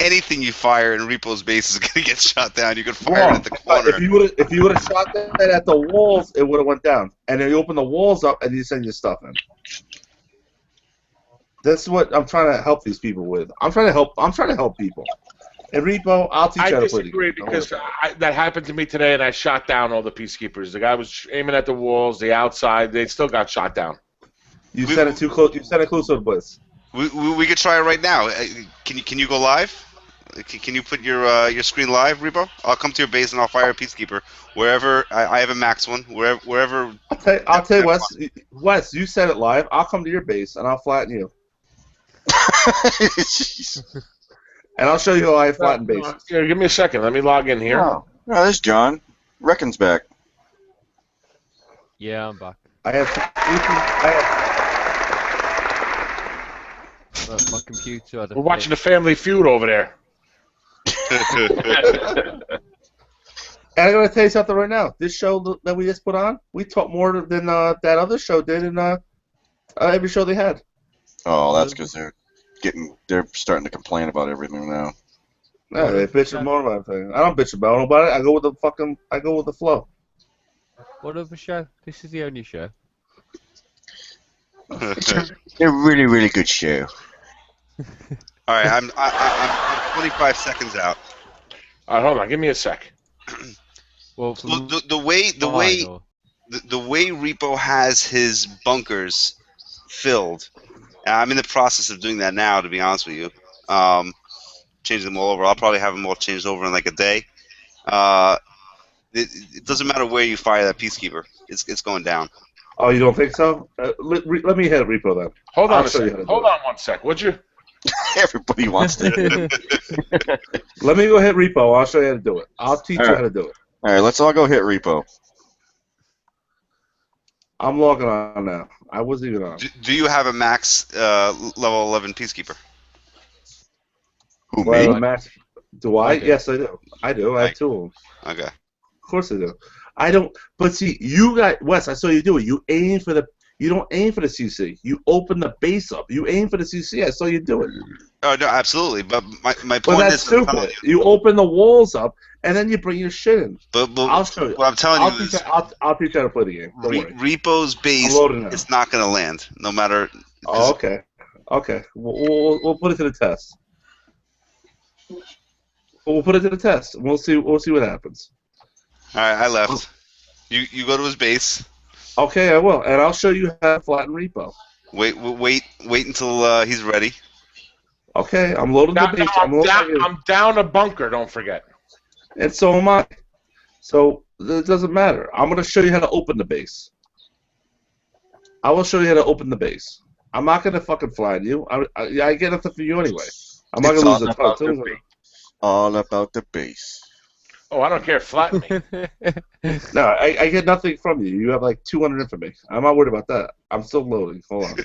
anything you fire in Repo's base is gonna get shot down. You could fire it at the Well, corner. if you would have shot that at the walls, it would have went down. And then you open the walls up and you send your stuff in. That's what I'm trying to help these people with. I'm trying to help people. And Repo, I'll teach you how I to play the disagree game. because that happened to me today, and I shot down all the peacekeepers. The guy was aiming at the walls, the outside. They still got shot down. You sent it too close. You sent it close to the blitz. We could try it right now. Can you go live? Can you put your screen live, Repo? I'll come to your base and I'll fire a peacekeeper wherever. I have a max one. Wherever. I'll tell you, Wes, you send it live. I'll come to your base and I'll flatten you. Jeez. And I'll show you how I flatten bases. Here, give me a second. Let me log in here. Oh, there's John. Reckon's back. Yeah, I'm back. My computer had a We're watching the Family Feud over there. And I'm going to tell you something right now. This show that we just put on, we talked more than that other show did in every show they had. Oh, that's because they're starting to complain about everything now. Yeah, they bitch more about everything. I don't bitch about it. I go with the flow. What other show? This is the only show. They're a really, really good show. All right, I'm 25 seconds out. All right, hold on. Give me a sec. Well, The way Repo has his bunkers filled, and I'm in the process of doing that now. To be honest with you, changing them all over. I'll probably have them all changed over in like a day. It doesn't matter where you fire that peacekeeper. It's going down. Oh, you don't think so? Let me hit Repo then. Hold on I'll a show you sec. how to do Hold it. on one sec, would you? Everybody wants to. Let me go hit Repo. I'll show you how to do it. I'll teach you All right. how to do it. All right, let's all go hit Repo. I'm logging on now. I wasn't even on. Do you have a max level 11 peacekeeper? Who, Well, me? Max, do I? I do. Yes, I do. I do. I have two of them. Okay. Of course I do. I don't. But see, you got Wes. I saw you do it. You aim for the. You don't aim for the CC. You open the base up. You aim for the CC. I saw you do it. Oh no, absolutely. But my But point that's is, I'm telling stupid. You open the walls up and then you bring your shit in. but I'll show you. what I'm telling you is, I'll teach you how to play the game. Don't worry. Repo's base I'm loading now. is not going to land, no matter. Oh, okay. Okay. We'll put it to the test. We'll put it to the test. We'll see what happens. All right, I left. You go to his base. Okay, I will, and I'll show you how to flatten Repo. Wait until he's ready. Okay, I'm loading the base. I'm down a bunker, don't forget. And so am I. So it doesn't matter. I'm going to show you how to open the base. I will show you how to open the base. I'm not going to fucking flatten you. I get nothing for you anyway. I'm not It's going to lose all a about the ton. base. All about the base. Oh, I don't care. Flatten me. No, I get nothing from you. You have like 200 in for me. I'm not worried about that. I'm still loading. Hold on.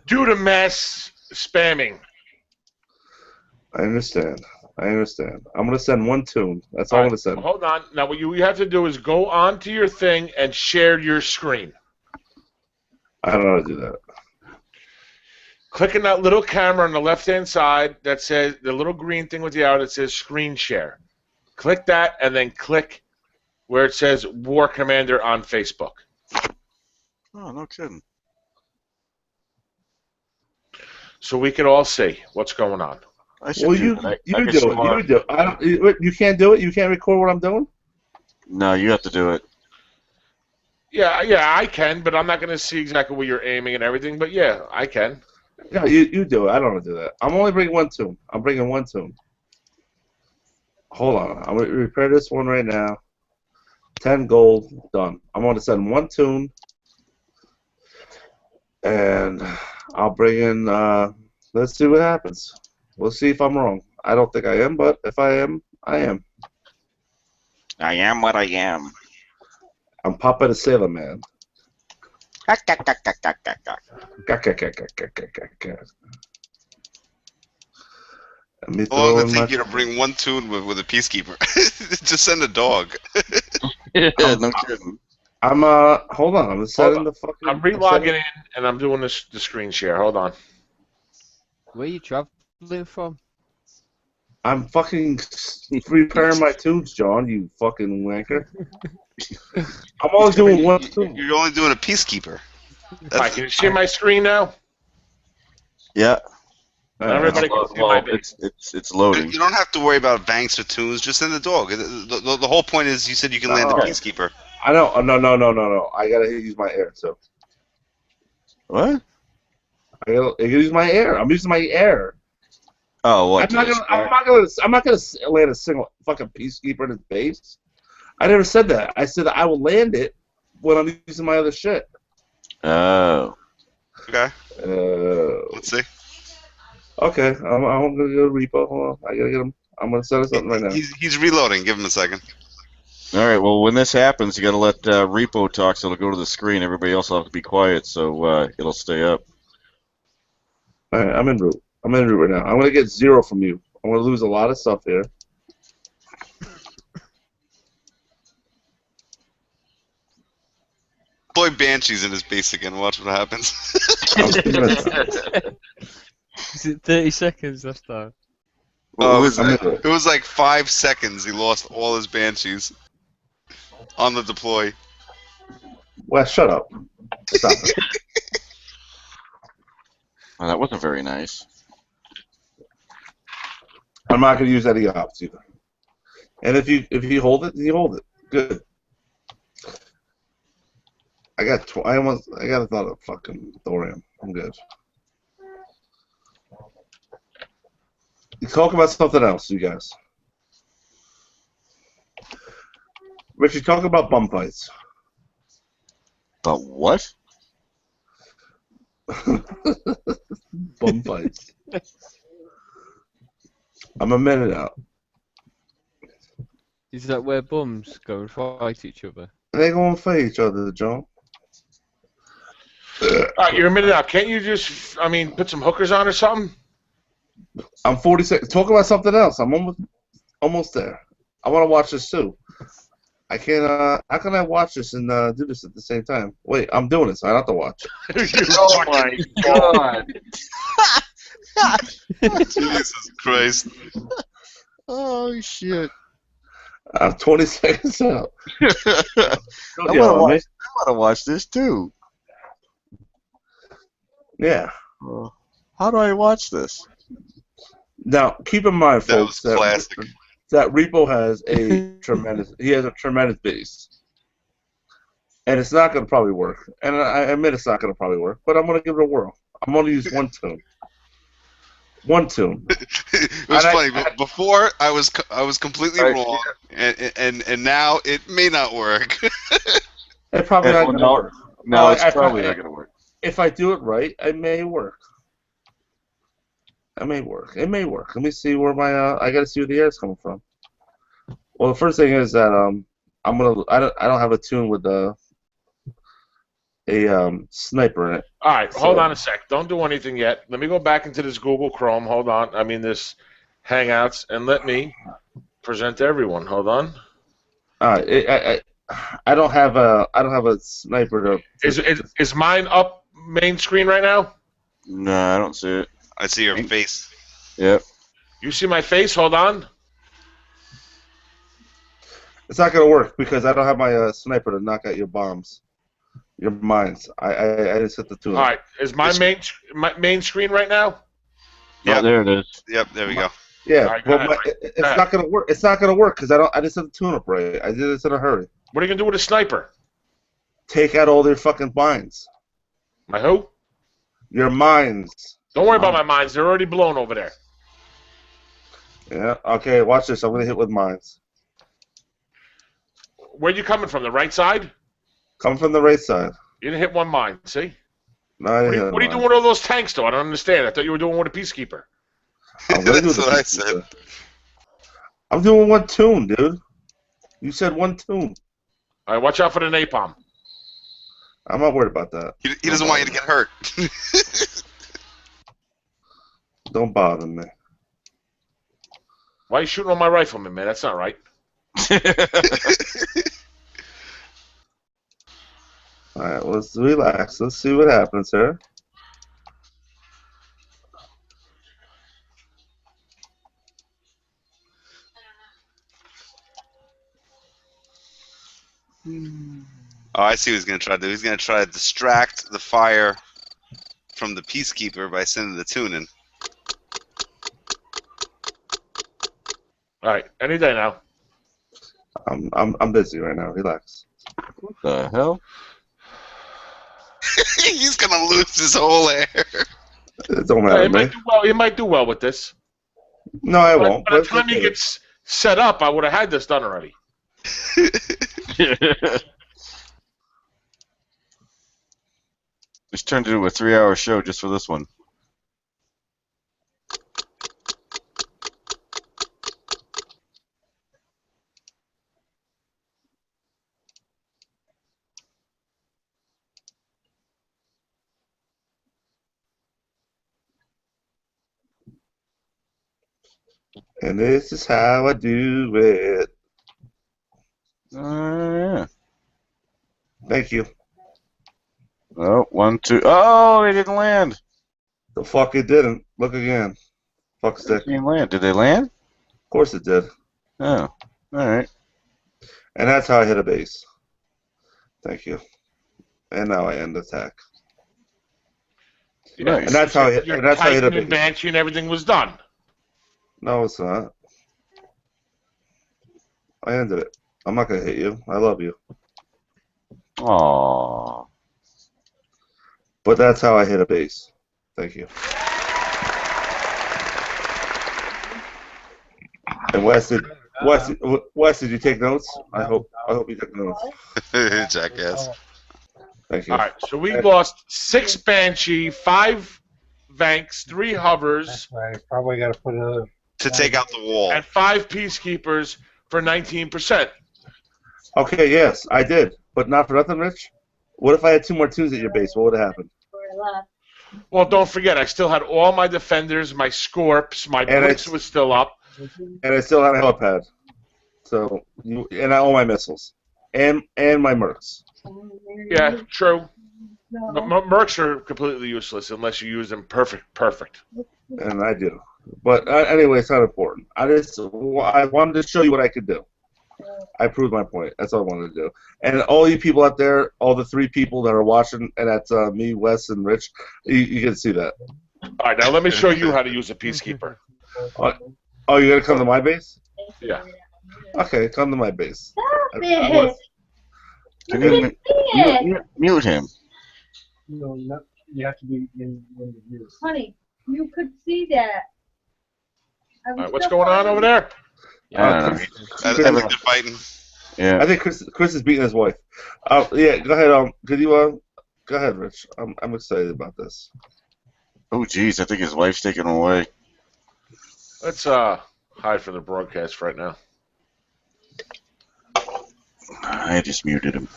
Do the mass spamming. I understand. I'm going to send one tune. That's all I'm going to send. Hold on. Now, what you have to do is go onto your thing and share your screen. I don't know how to do that. Click on that little camera on the left-hand side that says the little green thing with the arrow that says screen share. Click that and then click where it says War Commander on Facebook. Oh, no kidding. So we can all see what's going on. I should Well, do you that. do I it. can show my- You do it. I don't. You can't do it. You can't record what I'm doing. No, you have to do it. Yeah, I can, but I'm not going to see exactly where you're aiming and everything. But yeah, I can. Yeah, you do it. I don't want to do that. I'm only bringing one tune. I'm bringing one tune. Hold on. I'm going to repair this one right now. 10 gold. Done. I'm going to send one tune. And I'll bring in... let's see what happens. We'll see if I'm wrong. I don't think I am, but if I am, I am. I am what I am. I'm Papa the Sailor Man. Oh, Let me How throw long in does it my... take you to bring one tune with a peacekeeper? Just send a dog. Yeah, no kidding. I'm hold on. I'm setting the fucking... I'm relogging in and I'm doing the screen share. Hold on. Where you traveling live from? I'm fucking repairing my tunes, John. You fucking wanker. I'm only doing one tune. You're only doing a peacekeeper. Alright, can you see my screen now? Yeah. Everybody can see my Well, base. it's loading. You don't have to worry about banks or tunes. Just send the dog. The whole point is, you said you can land the No. peacekeeper. I know. No. I gotta use my air. So What? I gotta use my air. I'm using my air. Oh, what? I'm not gonna land a single fucking peacekeeper in his base. I never said that. I said I will land it when I'm using my other shit. Oh. Okay. Uh, Let's see. okay. I'm gonna go to repo. Hold on. I gotta get him. I'm gonna set something right now. He's reloading. Give him a second. All right. Well, when this happens, you got to let Repo talk, so it'll go to the screen. Everybody else will have to be quiet, so it'll stay up. All right, I'm in route. I'm in route right now. I'm gonna get 0 from you. I'm gonna lose a lot of stuff here. Boy, Banshee's in his base again. Watch what happens. Is it 30 seconds this time? Oh, was that? it was like 5 seconds. He lost all his Banshees on the deploy. Well, shut up. Stop it. Oh, that wasn't very nice. I'm not gonna use any ops either. And if you hold it, you hold it. Good. I got another fucking thorium. I'm good. You talk about something else, you guys. Richard, talk about bum fights. But what? Bum fights. I'm a minute out. Is that where bums go and fight each other? They gonna fight each other, John. Alright, you're a minute out. Can't you just, put some hookers on or something? I'm 40 seconds. Talk about something else. I'm almost there. I want to watch this too. I can't. How can I watch this and do this at the same time? Wait, I'm doing this. I don't have to watch. Oh my god! Jesus Christ. Oh shit! I'm 20 seconds out. I want to watch this too. Yeah. How do I watch this? Now, keep in mind, That folks, was classic. that Repo has a tremendous base. And it's not going to probably work. And I admit it's not going to probably work, but I'm going to give it a whirl. I'm going to use one tune. One tune. It was funny. Before I was completely wrong, and now it may not work. It's probably not going to work. No, it's probably not going to work. If I do it right, it may work. It may work. It may work. Let me see where my I gotta see where the air is coming from. Well, the first thing is that I don't have a tune with a sniper in it. All right, hold on a sec. Don't do anything yet. Let me go back into this Google Chrome. Hold on. This Hangouts, and let me present to everyone. Hold on. All right. I don't have a sniper to. Is mine up main screen right now? No, I don't see it. I see your face. Yep. You see my face? Hold on. It's not gonna work because I don't have my sniper to knock out your bombs, your mines. I just hit the tune. All right. Is my main screen right now? Yeah, Oh, there it is. Yep, there we go. Yeah, All right, well, it's not gonna work. It's not gonna work because I just set the tune up right. I did this in a hurry. What are you gonna do with a sniper? Take out all their fucking mines. My who? Your mines. Don't worry about my mines. They're already blown over there. Yeah. Okay. Watch this. I'm gonna hit with mines. Where you coming from? The right side? Come from the right side. You didn't hit one mine. See? No, I didn't hit What are you mine. doing with all those tanks, though? I don't understand. I thought you were doing with a peacekeeper. I'm gonna do That's the what I peacekeeper. said. I'm doing one tune, dude. You said one tune. All right, watch out for the napalm. I'm not worried about that. He doesn't want you to get hurt. Don't bother me. Why are you shooting on my rifleman, man? That's not right. All right, let's relax. Let's see what happens here. Oh, I see what he's going to try to do. He's going to try to distract the fire from the Peacekeeper by sending the tune in. All right, any day now. I'm busy right now. Relax. What the hell? He's going to lose his whole hair. It don't matter He to me. might do well. He might do well with this. No, I won't. By the but time he gets set up, I would have had this done already. Just turned into a 3-hour show just for this one. And this is how I do it. Yeah. Thank you. Oh, 1, 2. Oh, they didn't land. The fuck it didn't. Look again. Fuck They stick. Of didn't land. Did they land? course it did. Oh, all right. And that's how I hit a base. Thank you. And now I end attack. Yeah, Nice. And that's how I hit. Your And that's how I hit a Titan and base. Banshee and everything was done. No, it's not. I ended it. I'm not gonna hit you. I love you. Aww. But that's how I hit a base. Thank you. And Wes, did you take notes? I hope you took notes. Jackass. Thank you. All right, so we lost 6 Banshee, 5 Vanks, 3 Hovers, That's right. Probably got to put another. To take out the wall. and 5 Peacekeepers for 19%. Okay, yes, I did, but not for nothing, Rich. What if I had 2 more tunes at your base? What would have happened? Well, don't forget, I still had all my defenders, my Scorps, my And Blitz it's- was still up. And I still had a helipad. So and all my missiles, and my mercs. Yeah, true. Mercs are completely useless unless you use them perfect. And I do. But anyway, it's not important. I wanted to show you what I could do. I proved my point. That's all I wanted to do. And all you people out there, all the 3 people that are watching, and that's me, Wes, and Rich, you can see that. All right, now let me show you how to use a Peacekeeper. Oh, you're gonna come to my base? Yeah. Okay, come to my base. Stop it! Can You you can see it! mute him? No, you have to be in the view. Honey, you could see that. All right, what's going on over there? I don't know. I think they're fighting. Yeah. I think Chris is beating his wife. Yeah, go ahead. Could you go ahead, Rich? I'm excited about this. Oh, geez, I think his wife's taking him away. Let's hide from the broadcast right now. I just muted him.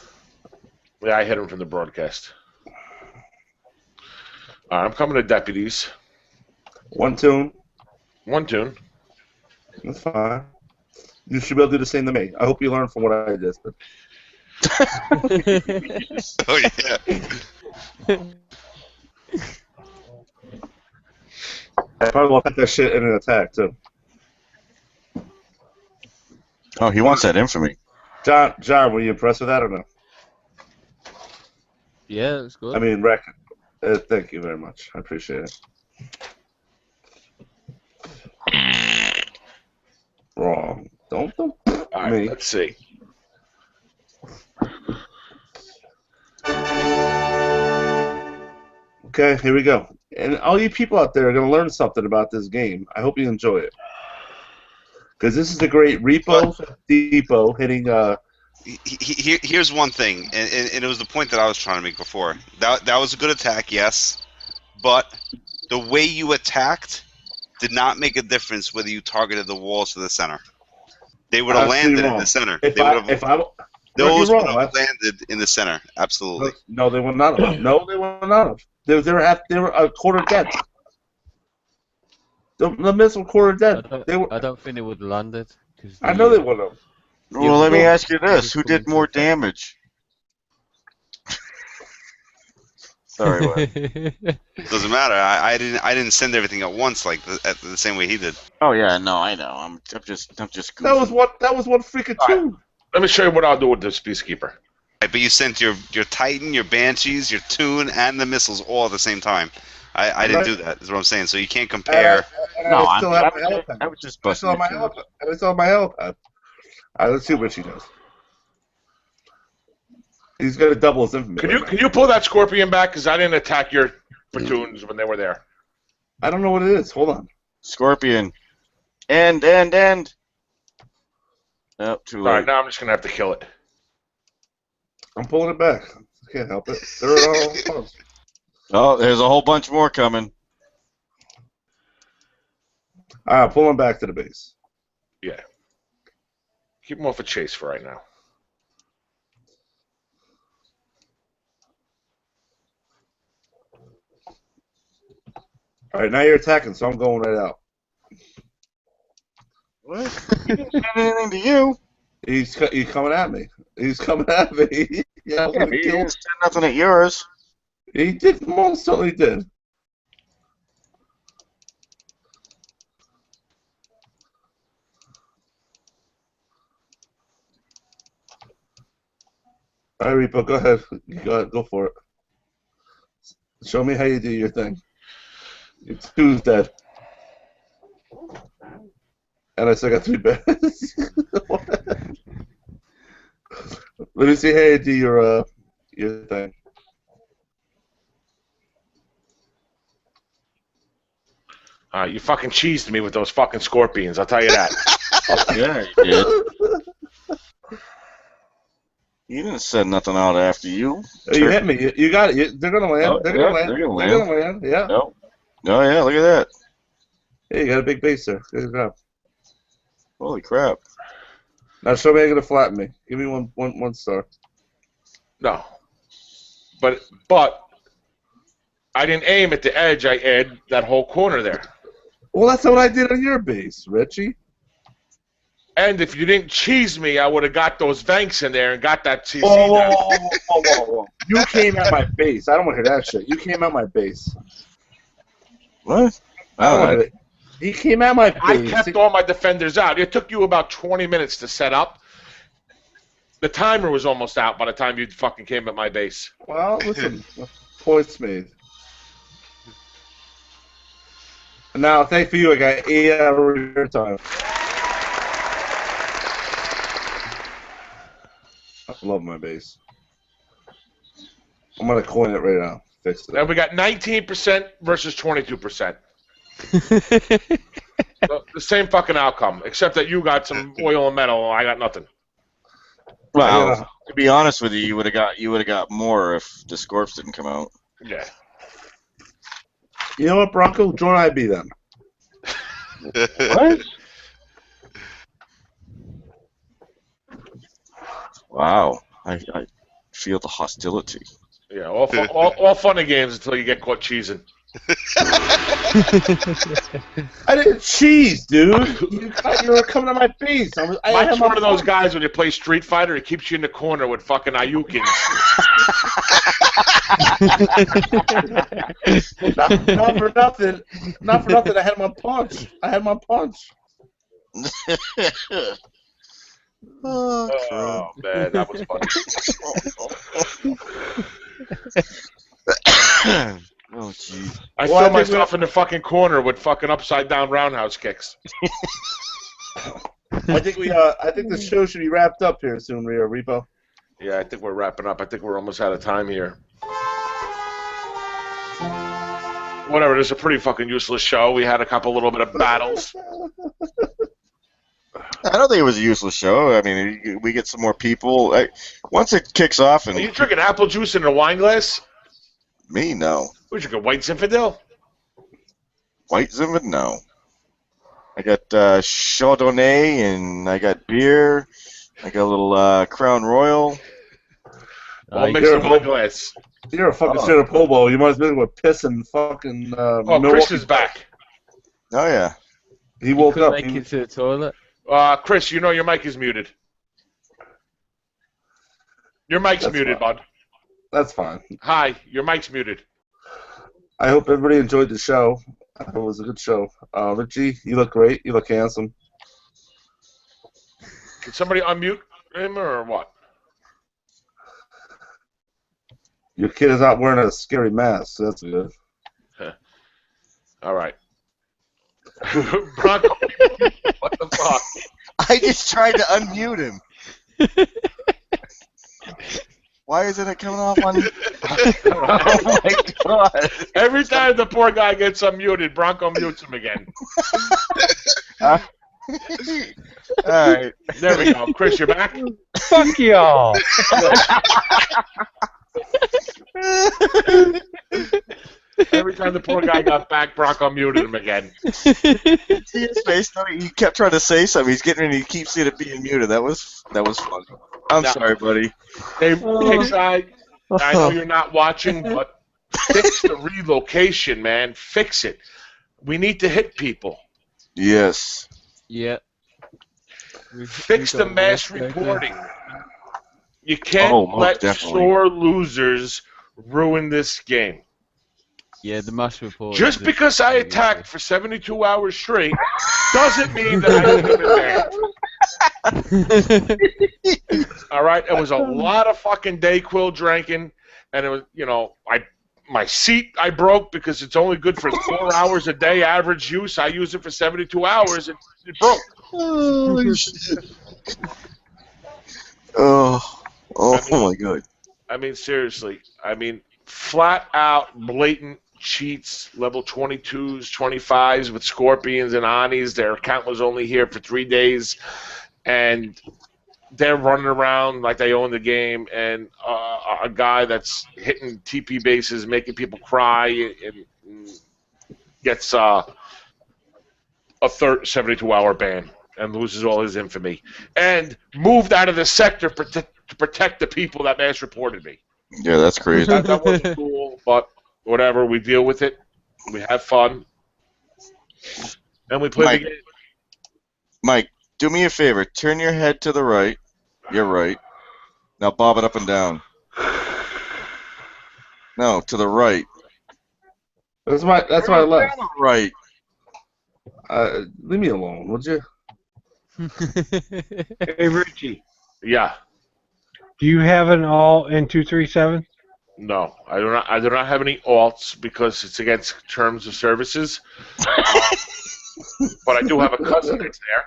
Yeah, I hit him from the broadcast. All right, I'm coming to deputies. 1 tune. 1 tune. That's fine. You should be able to do the same to me. I hope you learn from what I just did. Oh, yeah. I probably will put that shit in an attack, too. Oh, he wants that infamy. John, were you impressed with that or no? Yeah, that's good. I mean, Rec. Thank you very much. I appreciate it. Wrong. Don't. All right, Me. let's see. Okay, here we go. And all you people out there are going to learn something about this game. I hope you enjoy it. Because this is a great repo depot hitting. Here's one thing, and it was the point that I was trying to make before. That was a good attack, yes, but the way you attacked did not make a difference whether you targeted the walls or the center. They would have Absolutely landed in wrong. the center. If They I, would have. if I, Those you're would wrong, have landed in the center. Absolutely. No, they would not have. No, they would not have. They were a quarter dead. The missile quarter dead. I don't think it would have landed. I know they would have. Well, let me ask you this: who did more damage? Sorry, Wes. Doesn't matter. I didn't send everything at once like the same way he did. Oh yeah, no, I know. I'm just goofing. That was one freaking tune. Let me show you what I'll do with this Peacekeeper. Right, but you sent your Titan, your Banshees, your Toon, and the missiles all at the same time. I didn't do that. Is what I'm saying. So you can't compare. No, I still have my I helipad. was just I still busting have my your helipad. I still have my helipad. All right, let's see what she does. He's going to double his infamy. Can you pull that Scorpion back? Because I didn't attack your platoons when they were there. I don't know what it is. Hold on. Scorpion. End. Nope, too All late. right, now I'm just gonna have to kill it. I'm pulling it back. I can't help it. They're all close. Oh, there's a whole bunch more coming. All right, pull him back to the base. Yeah. Keep them off a chase for right now. All right, now you're attacking, so I'm going right out. What? He didn't say anything to you. He's coming at me. He's coming at me. Yeah, I'm Yeah, gonna he kill him. didn't say nothing at yours. He did. Most certainly did. All right, Repo, go ahead. Go for it. Show me how you do your thing. Your two's dead. And I still got 3 beds. Let me see how you do your thing. You fucking cheesed me with those fucking Scorpions, I'll tell you that. Yeah, he did. He didn't send nothing out after you. You hit me. You got it. They're gonna land. Oh, They're yeah, gonna land. they're gonna They're land. gonna land. Yeah. No. Oh, yeah, look at that. Hey, you got a big base there. Good job. Holy crap. Now show me how you're gonna flatten me. Give me one star. No. But I didn't aim at the edge, I aimed that whole corner there. Well, that's what I did on your base, Richie. And if you didn't cheese me, I would have got those Vanks in there and got that CC Whoa, done. whoa. You came at my base. I don't want to hear that shit. You came at my base. What? I don't want to Alright. hear it. He came at my I base. kept all my defenders out. It took you about 20 minutes to set up. The timer was almost out by the time you fucking came at my base. Well, listen. Points made. Now, thank for you, I got 8 hours of your time. I love my base. I'm gonna coin it right now. Fix it. And we got 19% versus 22%. The same fucking outcome, except that you got some oil and metal, and I got nothing. Well, Yeah. to be honest with you, you would have got more if the Scorps didn't come out. Yeah. You know what, Bronco? Join IB then. What? Wow. I feel the hostility. Yeah, all fun and games until you get caught cheesing. I didn't cheese, dude. You were coming to my base. Mike's one of those guys when you play Street Fighter, he keeps you in the corner with fucking Ayukins. Not for nothing. Not for nothing. I had him on punch. Oh, Oh, man, that was funny. oh, jeez. I Well, I threw think myself in the fucking corner with fucking upside down roundhouse kicks. I think the show should be wrapped up here soon, Repo. Yeah, I think we're wrapping up. I think we're almost out of time here. Whatever, it's a pretty fucking useless show. We had a couple little bit of battles. I don't think it was a useless show. I mean, we get some more people. Once it kicks off, Are and you drinking apple juice in a wine glass? me, no. What, you drinking White Zinfandel? White Zinfandel, no. I got Chardonnay, and I got beer. I got a little Crown Royal. All mixed in one glass. You're a fucking straight up hobo. You might as well with piss and fucking. Oh, Chris is back. Oh, yeah. He woke up. Make it to the toilet. Chris, you know your mic is muted. Your mic's That's muted, fine. bud. That's fine. Hi, your mic's muted. I hope everybody enjoyed the show. It was a good show. Richie, you look great. You look handsome. Can somebody unmute him or what? Your kid is not wearing a scary mask. So that's good. All right. Bronco, what the fuck? I just tried to unmute him. Why isn't it coming off on? Oh my god! Every time the poor guy gets unmuted, Bronco mutes him again. All right. There we go. Chris, you're back? Fuck y'all. Every time the poor guy got back, Bronco muted him again. See his face? No, he kept trying to say something. He's getting, and he keeps it being muted. That was funny. I'm No. sorry, buddy. Hey, Kickside, I know you're not watching, but fix the relocation, man. Fix it. We need to hit people. Yes. Yeah. Fix the mass reporting. You can't Oh, most let definitely. sore losers ruin this game. Yeah, the mass report. Just because I attacked for 72 hours straight doesn't mean that I didn't advance. All right, it was a lot of fucking Dayquil drinking, and it was, my seat I broke because it's only good for 4 hours a day average use. I use it for 72 hours. It broke. Holy shit. Oh my god. I mean, seriously. I mean, flat out blatant cheats, level 22s, 25s with Scorpions and Anis. Their account was only here for 3 days, and they're running around like they own the game. And a guy that's hitting TP bases, making people cry, and gets a 72-hour ban and loses all his infamy. And moved out of the sector to protect the people that mass reported me. Yeah, that's crazy. That wasn't cool, but whatever. We deal with it. We have fun. And we play the game. Mike, do me a favor. Turn your head to the right. You're right. Now bob it up and down. No, to the right. That's my left. Right. Leave me alone, would you? Hey, Richie, Yeah. do you have an all in 237? No, I do not have any alts because it's against terms of services. But I do have a cousin that's there.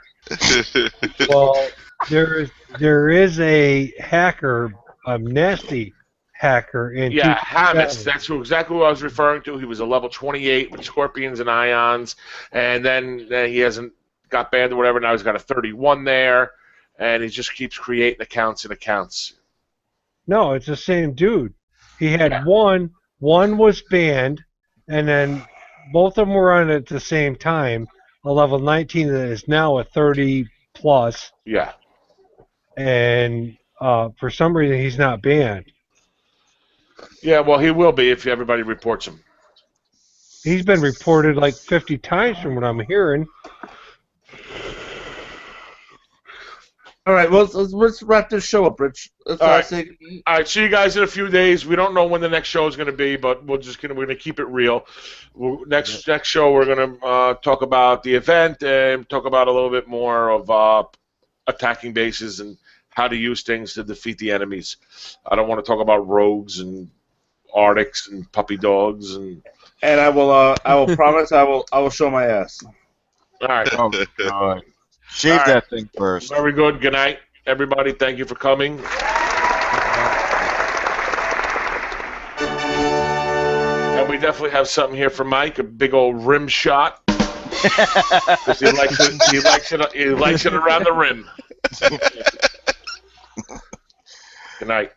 Well, there is a hacker, a nasty hacker in Yeah, 237. Hamas. That's exactly what I was referring to. He was a level 28 with Scorpions and Ions, and then he hasn't got banned or whatever. Now he's got a 31 there, and he just keeps creating accounts and accounts. No, it's the same dude. He had one was banned, and then both of them were on at the same time. A level 19 that is now a 30 plus, Yeah. and for some reason he's not banned. Yeah, well, he will be if everybody reports him. He's been reported like 50 times from what I'm hearing. All right, well, let's wrap this show up, Rich. Let's All right. say All right, see you guys in a few days. We don't know when the next show is going to be, but we're gonna keep it real. Next show we're gonna talk about the event and talk about a little bit more of attacking bases and how to use things to defeat the enemies. I don't want to talk about rogues and Arctics and puppy dogs and. And I will promise I will show my ass. All right. Oh god. Shave All right. that thing first. Very good. Good night, everybody. Thank you for coming. And we definitely have something here for Mike, a big old rim shot. 'Cause he likes it around the rim. Good night.